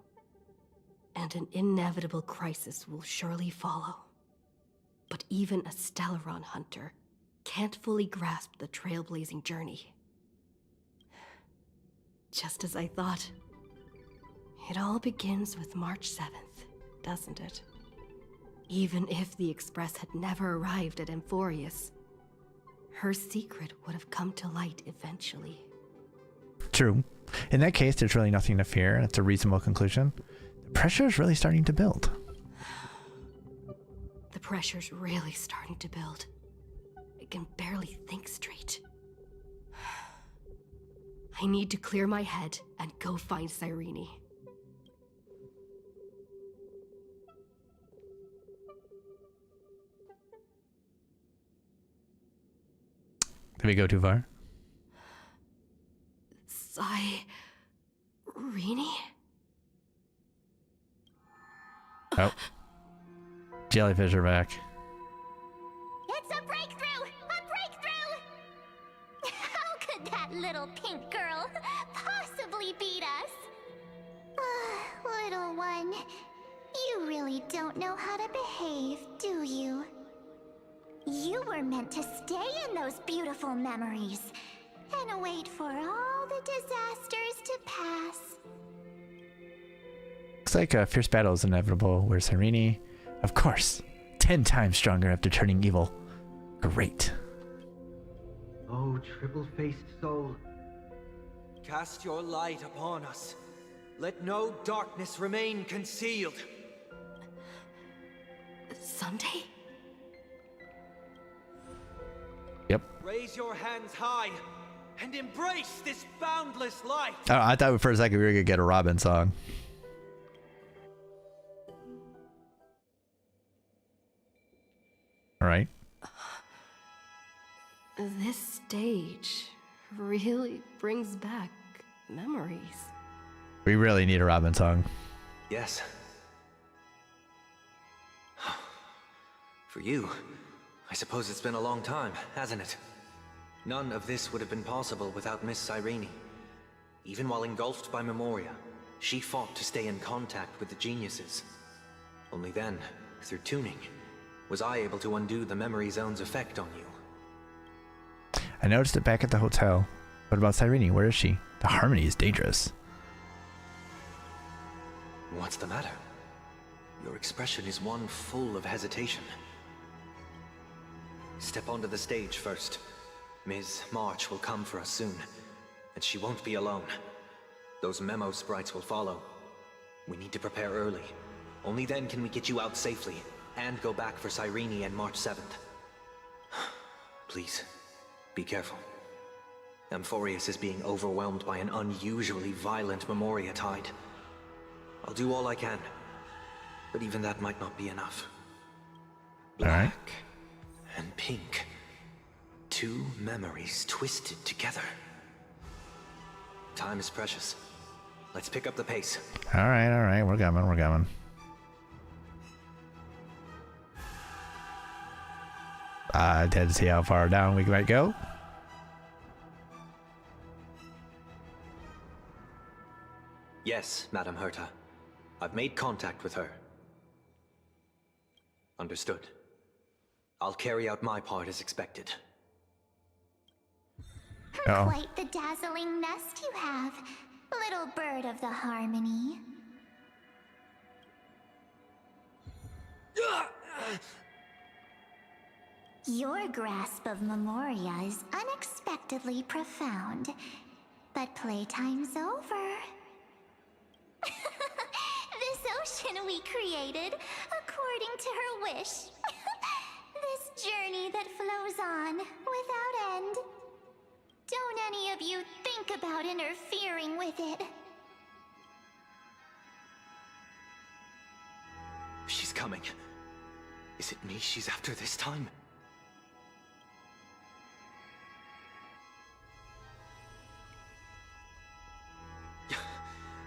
And an inevitable crisis will surely follow. But even a Stellaron hunter can't fully grasp the trailblazing journey. Just as I thought. It all begins with March 7th, doesn't it? Even if the Express had never arrived at Amphorius, her secret would have come to light eventually. True. In that case, there's really nothing to fear, and it's a reasonable conclusion. The pressure is really starting to build. The pressure's really starting to build. I can barely think straight. I need to clear my head and go find Cyrene. Did we go too far? Cyrene? Oh. Jellyfish are back. It's a breakthrough! A breakthrough! How could that little pink girl possibly beat us? Little one, you really don't know how to behave, do you? You were meant to stay in those beautiful memories and wait for all the disasters to pass. Looks like a fierce battle is inevitable where Cyrene, of course, 10 times stronger after turning evil. Great. Oh, triple-faced soul. Cast your light upon us. Let no darkness remain concealed. Sunday? Yep. Raise your hands high and embrace this boundless light. I thought for a second we were gonna get a Robin song. All right. This stage really brings back memories. We really need a Robin song. Yes. For you, I suppose it's been a long time, hasn't it? None of this would have been possible without Miss Cyrene. Even while engulfed by Memoria, she fought to stay in contact with the geniuses. Only then, through tuning, was I able to undo the memory zone's effect on you. I noticed it back at the hotel. What about Cyrene? Where is she? The harmony is dangerous. What's the matter? Your expression is one full of hesitation. Step onto the stage first. Ms. March will come for us soon, and she won't be alone. Those memo sprites will follow. We need to prepare early. Only then can we get you out safely, and go back for Cyrene and March 7th. Please, be careful. Amphorius is being overwhelmed by an unusually violent Memoria tide. I'll do all I can, but even that might not be enough. Black and pink. Two memories twisted together. Time is precious. Let's pick up the pace. All right, we're coming. I had to see how far down we might go. Yes, Madam Herta. I've made contact with her. Understood. I'll carry out my part as expected. Quite the dazzling nest you have, little bird of the harmony. Your grasp of Memoria is unexpectedly profound, but playtime's over. This ocean we created, according to her wish. This journey that flows on, without end. Don't any of you think about interfering with it. She's coming. Is it me she's after this time?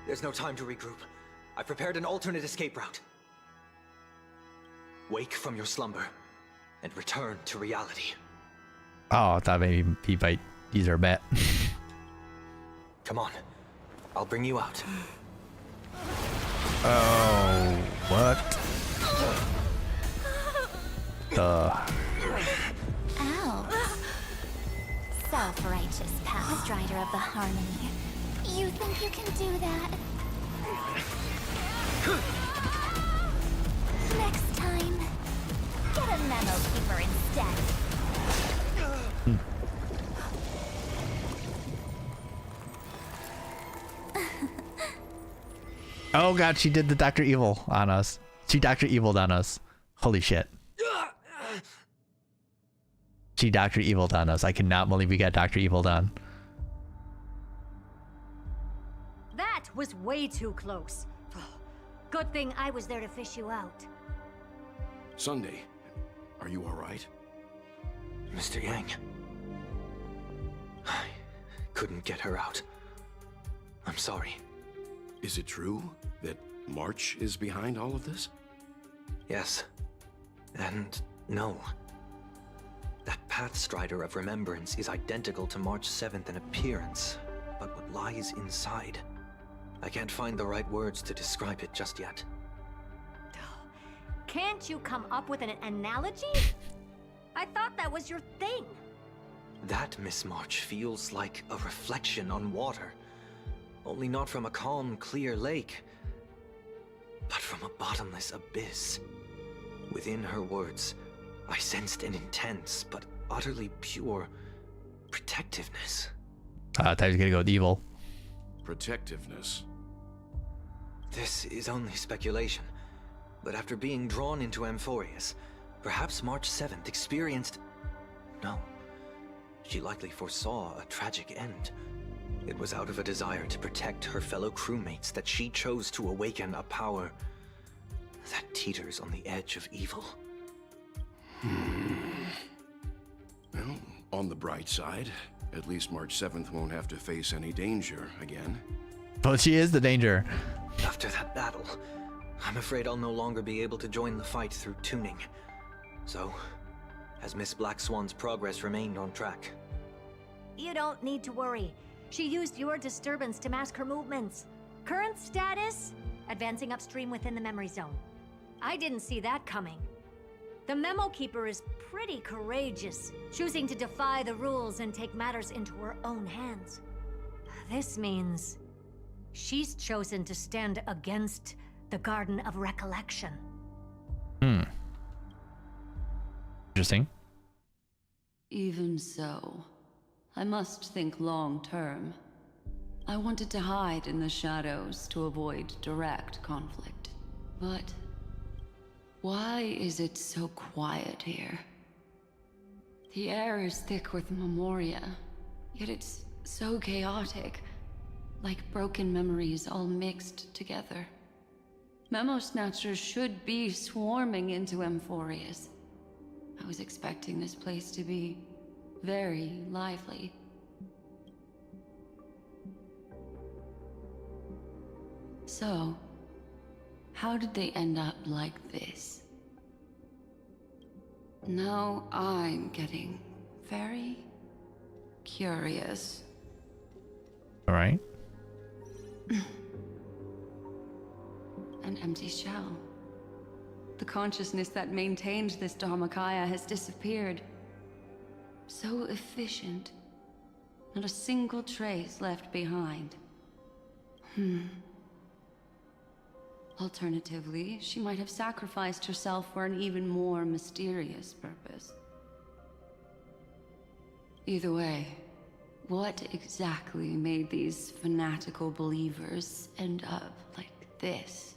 There's no time to regroup. I've prepared an alternate escape route. Wake from your slumber and return to reality. Oh, I thought maybe he might use our bet. Come on. I'll bring you out. Oh, what? Ow. Self-righteous path strider of the harmony. You think you can do that? Next time, get a memo keeper instead. Oh god, she did the Dr. Evil on us. She Dr. Evil'd on us. Holy shit. She Dr. Evil'd on us. I cannot believe we got Dr. Evil'd on. That was way too close. Good thing I was there to fish you out. Sunday, are you alright? Mr. Yang. I couldn't get her out. I'm sorry. Is it true that March is behind all of this? Yes. And no. That Pathstrider of Remembrance is identical to March 7th in appearance, but what lies inside? I can't find the right words to describe it just yet. Can't you come up with an analogy? I thought that was your thing. That Miss March feels like a reflection on water. Only not from a calm, clear lake, but from a bottomless abyss. Within her words, I sensed an intense but utterly pure protectiveness. I thought he was gonna go with evil. Protectiveness? This is only speculation, but after being drawn into Amphorius, perhaps March 7th experienced... No, she likely foresaw a tragic end. It was out of a desire to protect her fellow crewmates that she chose to awaken a power that teeters on the edge of evil. Well, on the bright side, at least March 7th won't have to face any danger again. But she is the danger. After that battle, I'm afraid I'll no longer be able to join the fight through tuning. So, has Miss Black Swan's progress remained on track? You don't need to worry. She used your disturbance to mask her movements. Current status? Advancing upstream within the memory zone. I didn't see that coming. The Memo Keeper is pretty courageous, choosing to defy the rules and take matters into her own hands. This means she's chosen to stand against the Garden of Recollection. Interesting. Even so, I must think long-term. I wanted to hide in the shadows to avoid direct conflict. But why is it so quiet here? The air is thick with memoria, yet it's so chaotic, like broken memories all mixed together. Memo Snatchers should be swarming into Amphorius. I was expecting this place to be very lively. So, how did they end up like this? Now I'm getting very curious. All right. An empty shell. The consciousness that maintained this Dharmakaya has disappeared. So efficient. Not a single trace left behind. Alternatively, she might have sacrificed herself for an even more mysterious purpose. Either way, what exactly made these fanatical believers end up like this?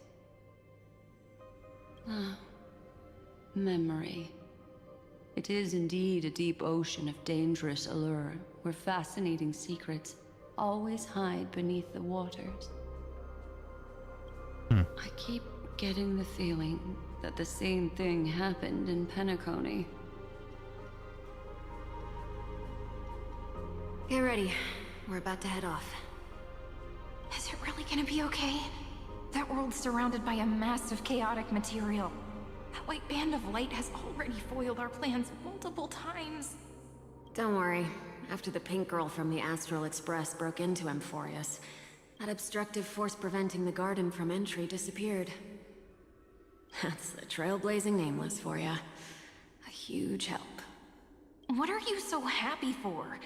Memory. It is indeed a deep ocean of dangerous allure, where fascinating secrets always hide beneath the waters. I keep getting the feeling that the same thing happened in Penacony. Get ready. We're about to head off. Is it really gonna be okay? That world's surrounded by a mass of chaotic material. That white band of light has already foiled our plans multiple times. Don't worry. After the pink girl from the Astral Express broke into Amphorius, that obstructive force preventing the garden from entry disappeared. That's the Trailblazing Nameless for ya. A huge help. What are you so happy for?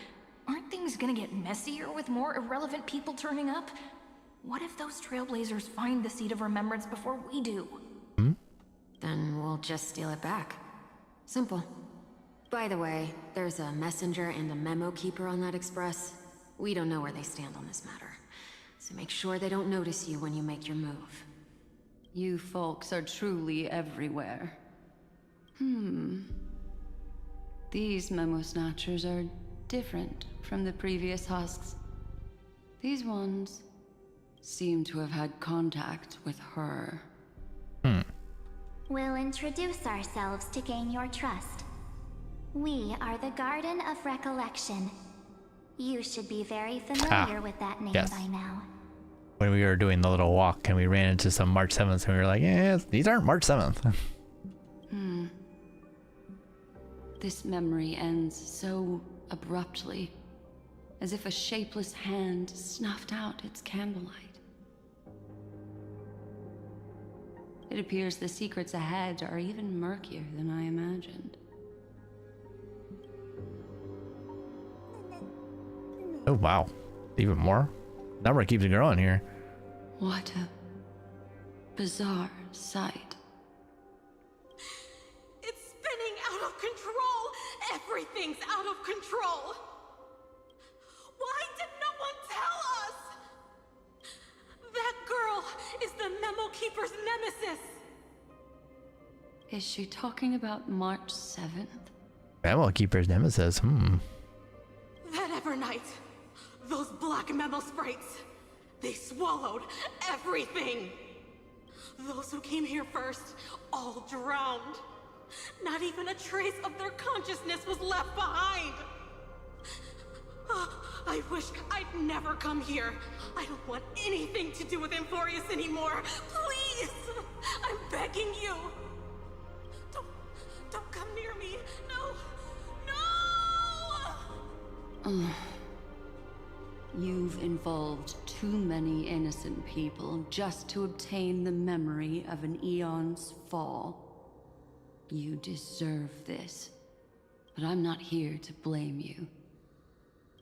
Aren't things gonna get messier with more irrelevant people turning up? What if those Trailblazers find the Seed of Remembrance before we do? Then we'll just steal it back. Simple. By the way, there's a messenger and a memo keeper on that express. We don't know where they stand on this matter. So make sure they don't notice you when you make your move. You folks are truly everywhere. These memo snatchers are different from the previous husks. These ones seem to have had contact with her. We'll introduce ourselves to gain your trust. We are the Garden of Recollection. You should be very familiar with that name by now. When we were doing the little walk and we ran into some March 7th and we were like, yeah, these aren't March 7th. This memory ends so abruptly, as if a shapeless hand snuffed out its candlelight. It appears the secrets ahead are even murkier than I imagined. Oh wow, even more? Number keeps growing here. What a bizarre sight. It's spinning out of control! Everything's out of control! Why did no one tell us? That girl is the Memo Keeper's nemesis! Is she talking about March 7th? Memo Keeper's nemesis, That Evernight, those black memo sprites, they swallowed everything! Those who came here first, all drowned. Not even a trace of their consciousness was left behind! I wish I'd never come here. I don't want anything to do with Amphorius anymore. Please! I'm begging you! Don't come near me! No! You've involved too many innocent people just to obtain the memory of an eon's fall. You deserve this, but I'm not here to blame you.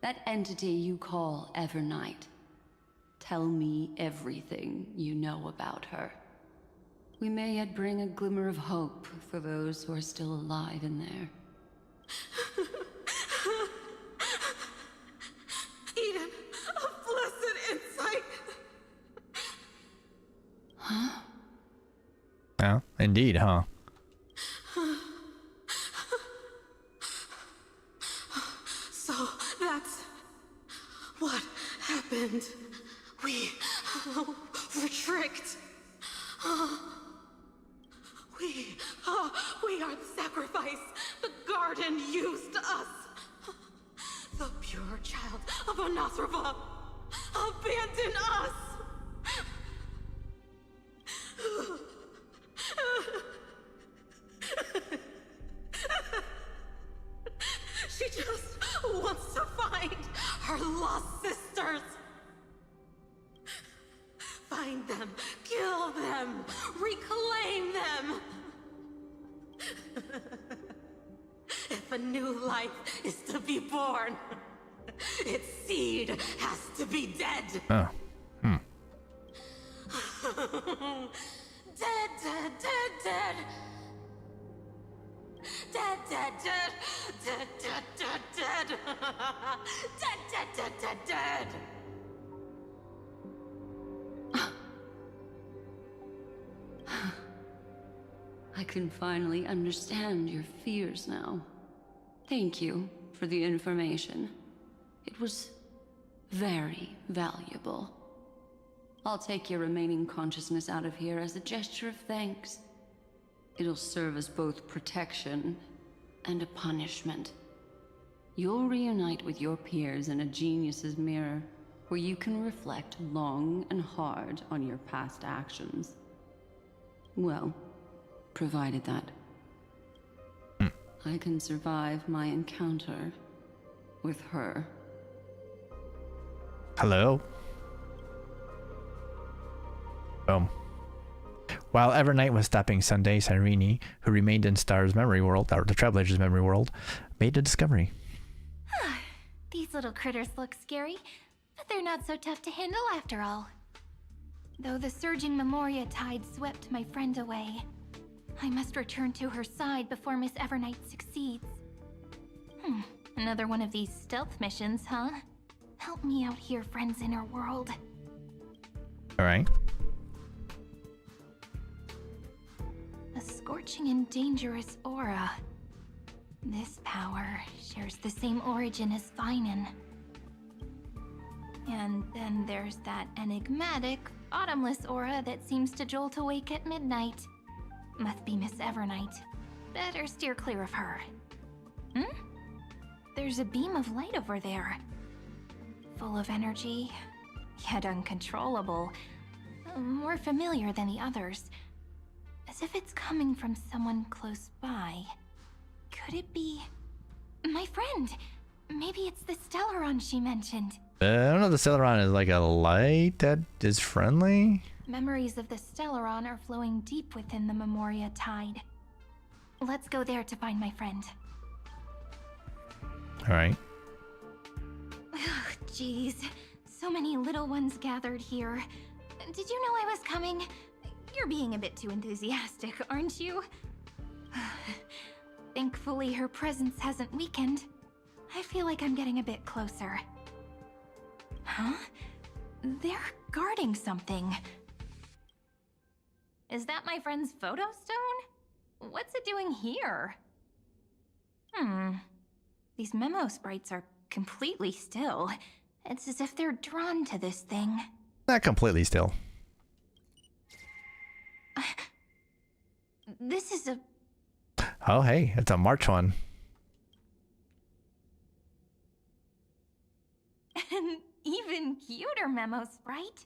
That entity you call Evernight, tell me everything you know about her. We may yet bring a glimmer of hope for those who are still alive in there. Eden, a blessed insight! Huh? Yeah, indeed, huh? So that's what happened. We were tricked. We are the sacrifice. The garden used us. The pure child of Anathrava abandoned us. She just wants to find her lost sisters. Find them, kill them, reclaim them. If a new life is to be born, its seed has to be dead. Oh. Dead, dead, dead, dead. Dead, dead, dead. Dead, dead, dead, dead. Dead, dead, dead, dead, dead. I can finally understand your fears now. Thank you for the information. It was very valuable. I'll take your remaining consciousness out of here as a gesture of thanks. It'll serve as both protection and a punishment. You'll reunite with your peers in a genius's mirror, where you can reflect long and hard on your past actions. Well, provided that I can survive my encounter with her. Hello? Boom. While Evernight was stopping Sunday, Cyrene, who remained in Star's memory world, or the Trailblaze's memory world, made a discovery. These little critters look scary, but they're not so tough to handle after all. Though the surging Memoria tide swept my friend away, I must return to her side before Miss Evernight succeeds. Another one of these stealth missions, huh? Help me out here, friends in her world. Alright. A scorching and dangerous aura. This power shares the same origin as Finan. And then there's that enigmatic, bottomless aura that seems to jolt awake at midnight. Must be Miss Evernight. Better steer clear of her. There's a beam of light over there. Full of energy, yet uncontrollable. More familiar than the others. As if it's coming from someone close by. Could it be... my friend? Maybe it's the Stellaron she mentioned. I don't know if the Stellaron is like a light that is friendly. Memories of the Stellaron are flowing deep within the Memoria tide. Let's go there to find my friend. Alright. Jeez, so many little ones gathered here. Did you know I was coming? You're being a bit too enthusiastic, aren't you? Thankfully, her presence hasn't weakened. I feel like I'm getting a bit closer. Huh? They're guarding something. Is that my friend's photo stone? What's it doing here? These memo sprites are completely still. It's as if they're drawn to this thing. Not completely still. This is a... Oh, hey, it's a March one. An even cuter memo sprite.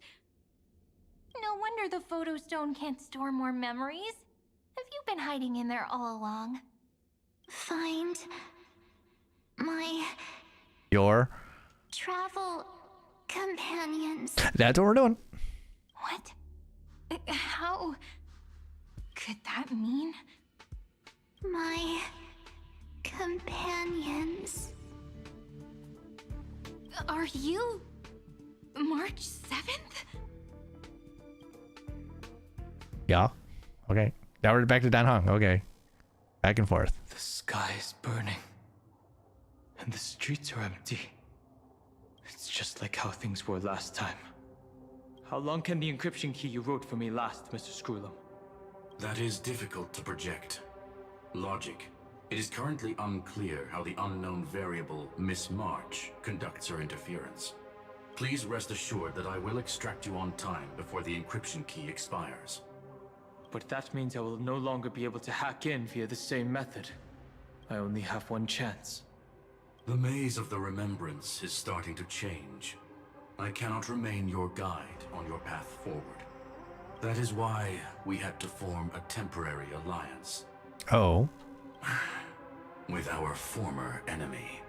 No wonder the photo stone can't store more memories. Have you been hiding in there all along? Find my Your travel companions. That's what we're doing. What? How could that mean? My companions. Are you March 7th? Yeah. Okay. Now we're back to Dan Hong. Okay. Back and forth. The sky is burning. And the streets are empty. It's just like how things were last time. How long can the encryption key you wrote for me last, Mr. Screwlum? That is difficult to project. Logic. It is currently unclear how the unknown variable, Miss March, conducts her interference. Please rest assured that I will extract you on time before the encryption key expires. But that means I will no longer be able to hack in via the same method. I only have one chance. The maze of the remembrance is starting to change. I cannot remain your guide on your path forward. That is why we had to form a temporary alliance. Oh. With our former enemy.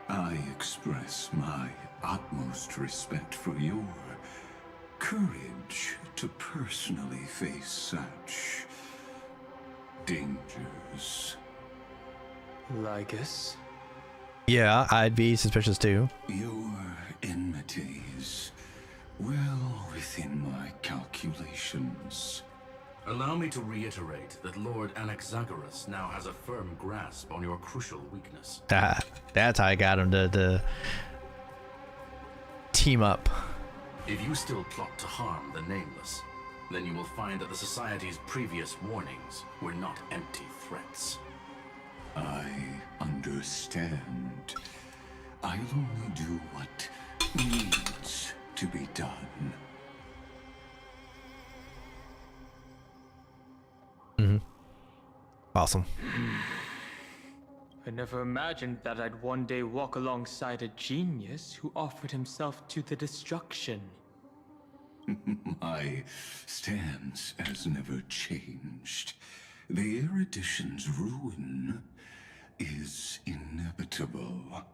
I express my utmost respect for your courage to personally face such dangers. Lygus? Yeah, I'd be suspicious too. Your enmities, well within my calculations. Allow me to reiterate that Lord Anaxagoras now has a firm grasp on your crucial weakness. That's how I got him to team up. If you still plot to harm the Nameless, then you will find that the Society's previous warnings were not empty threats. I understand. I'll only do what needs to be done. Awesome. I never imagined that I'd one day walk alongside a genius who offered himself to the destruction. My stance has never changed. The erudition's ruin is inevitable.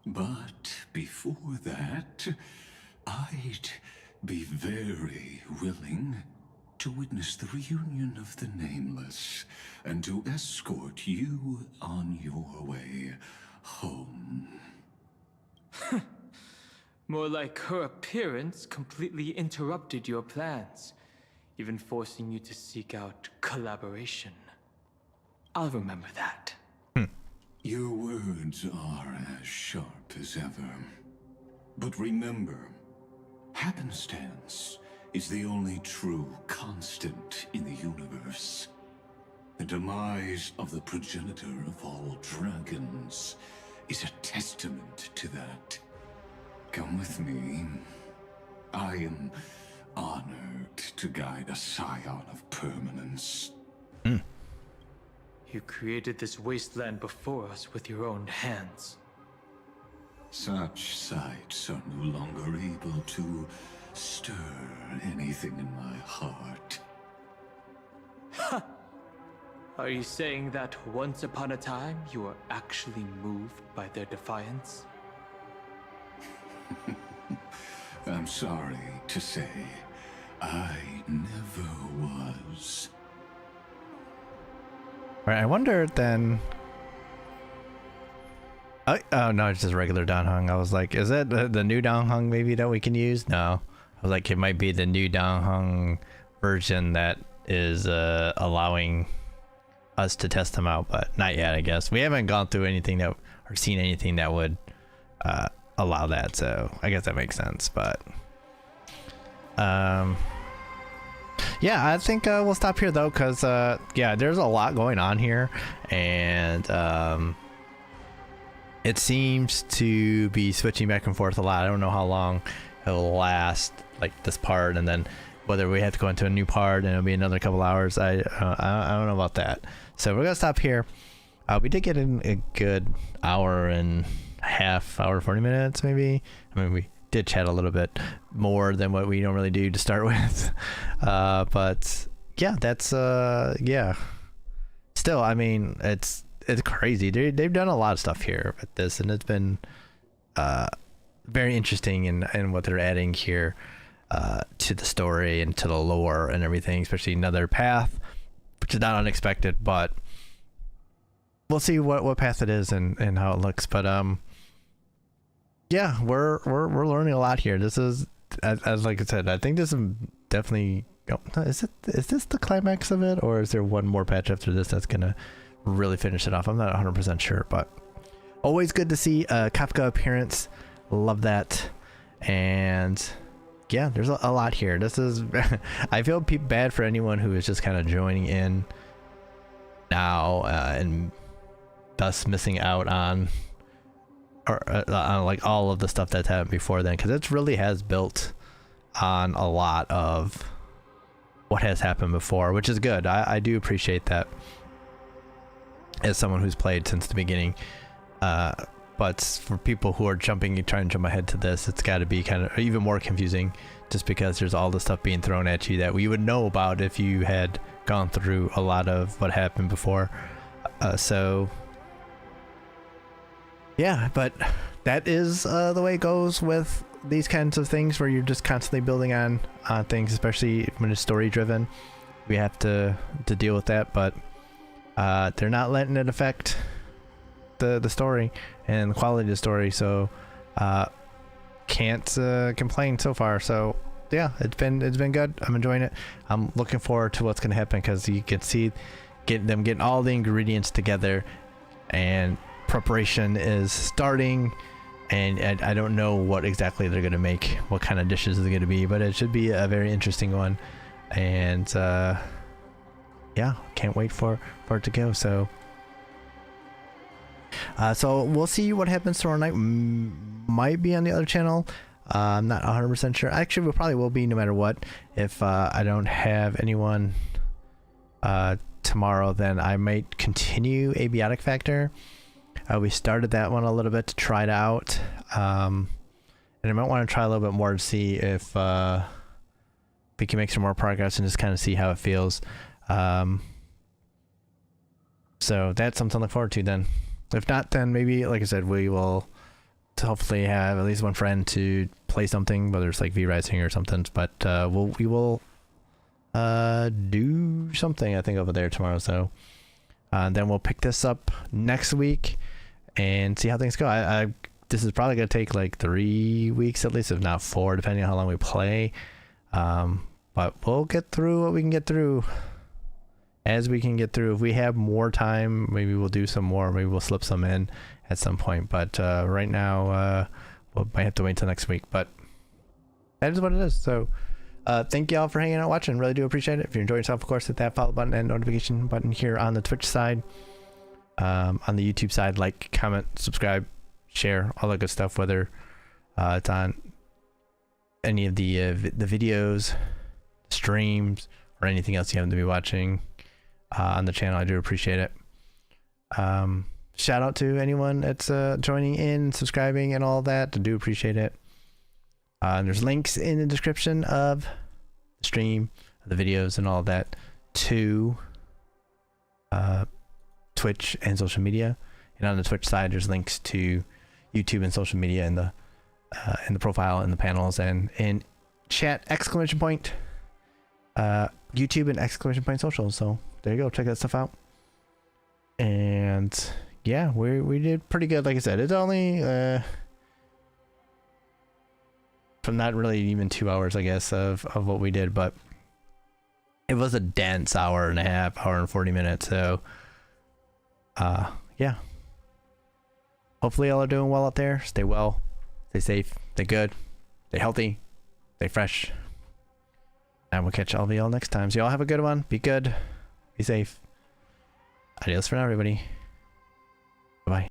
But before that, I'd be very willing to witness the reunion of the Nameless and to escort you on your way home. More like her appearance completely interrupted your plans, even forcing you to seek out collaboration. I'll remember that. Your words are as sharp as ever. But remember, happenstance is the only true constant in the universe. The demise of the progenitor of all dragons is a testament to that. Come with me. I am honored to guide a scion of permanence. You created this wasteland before us with your own hands. Such sights are no longer able to stir anything in my heart. Are you saying that once upon a time you were actually moved by their defiance? I'm sorry to say, I never was. Right, I wonder then. Oh no, it's just regular Donghung. I was like, is that the new Donghung maybe that we can use? No, I was like, it might be the new Donghung version that is allowing us to test them out, but not yet. I guess we haven't gone through anything that or seen anything that would allow that, so I guess that makes sense. But yeah, I think we'll stop here though, because yeah, there's a lot going on here, and it seems to be switching back and forth a lot. I don't know how long it'll last, like this part, and then whether we have to go into a new part and it'll be another couple hours. I don't know about that. So we're gonna stop here. We did get in a good hour and a half, hour 40 minutes maybe. I mean, we did chat a little bit more than what we normally do to start with, but yeah, that's yeah. Still, I mean, it's crazy. They've done a lot of stuff here with this, and it's been very interesting in what they're adding here to the story and to the lore and everything, especially another path, which is not unexpected, but we'll see what path it is and how it looks. But yeah, we're learning a lot here. This is, as like I said, I think this is definitely, is this the climax of it, or is there one more patch after this that's gonna really finish it off? I'm not 100% sure, but always good to see a Kafka appearance. Love that. And yeah, there's a lot here. This is I feel bad for anyone who is just kind of joining in now and thus missing out on like all of the stuff that's happened before then, because it really has built on a lot of what has happened before, which is good. I do appreciate that as someone who's played since the beginning, but for people who are trying to jump ahead to this, it's got to be kind of even more confusing, just because there's all the stuff being thrown at you that we would know about if you had gone through a lot of what happened before. So yeah, but that is the way it goes with these kinds of things, where you're just constantly building on things, especially when it's story driven. We have to deal with that, but they're not letting it affect the story and the quality of the story, so can't complain so far. So yeah, it's been good. I'm enjoying it. I'm looking forward to what's gonna happen, because you can see getting all the ingredients together, and preparation is starting, and I don't know what exactly they're gonna make, what kind of dishes is gonna be, but it should be a very interesting one. And yeah, can't wait for it to go. So so we'll see what happens tomorrow night. Might be on the other channel. I'm not 100% sure. Actually, we probably will be no matter what. If I don't have anyone tomorrow, then I might continue Abiotic Factor. We started that one a little bit to try it out, and I might want to try a little bit more to see if we can make some more progress and just kind of see how it feels. So that's something to look forward to then. If not, then maybe, like I said, we will hopefully have at least one friend to play something, whether it's like V-Rising or something. But we will do something, I think, over there tomorrow. So then we'll pick this up next week and see how things go. This is probably going to take like 3 weeks at least, if not 4, depending on how long we play. But we'll get through what we can get through as we can get through. If we have more time, maybe we'll do some more. Maybe we'll slip some in at some point. But right now, we might have to wait till next week. But that is what it is. So thank y'all for hanging out, watching. Really do appreciate it. If you enjoyed yourself, of course, hit that follow button and notification button here on the Twitch side. On the YouTube side, like, comment, subscribe, share, all that good stuff, whether it's on any of the videos, streams, or anything else you happen to be watching on the channel. I do appreciate it. Shout out to anyone that's joining in, subscribing, and all that. I do appreciate it. There's links in the description of the stream, the videos, and all that to Twitch and social media. And on the Twitch side, there's links to YouTube and social media in the profile, in the panels, and in chat, exclamation point YouTube and exclamation point social. So there you go, check that stuff out. And yeah, we did pretty good. Like I said, it's only from not really even 2 hours, I guess, of what we did, but it was a dense hour and a half, hour and 40 minutes. So yeah, hopefully y'all are doing well out there. Stay well, stay safe, stay good, stay healthy, stay fresh, and we'll catch all of y'all next time. So y'all have a good one. Be good, be safe. Adios for now, everybody.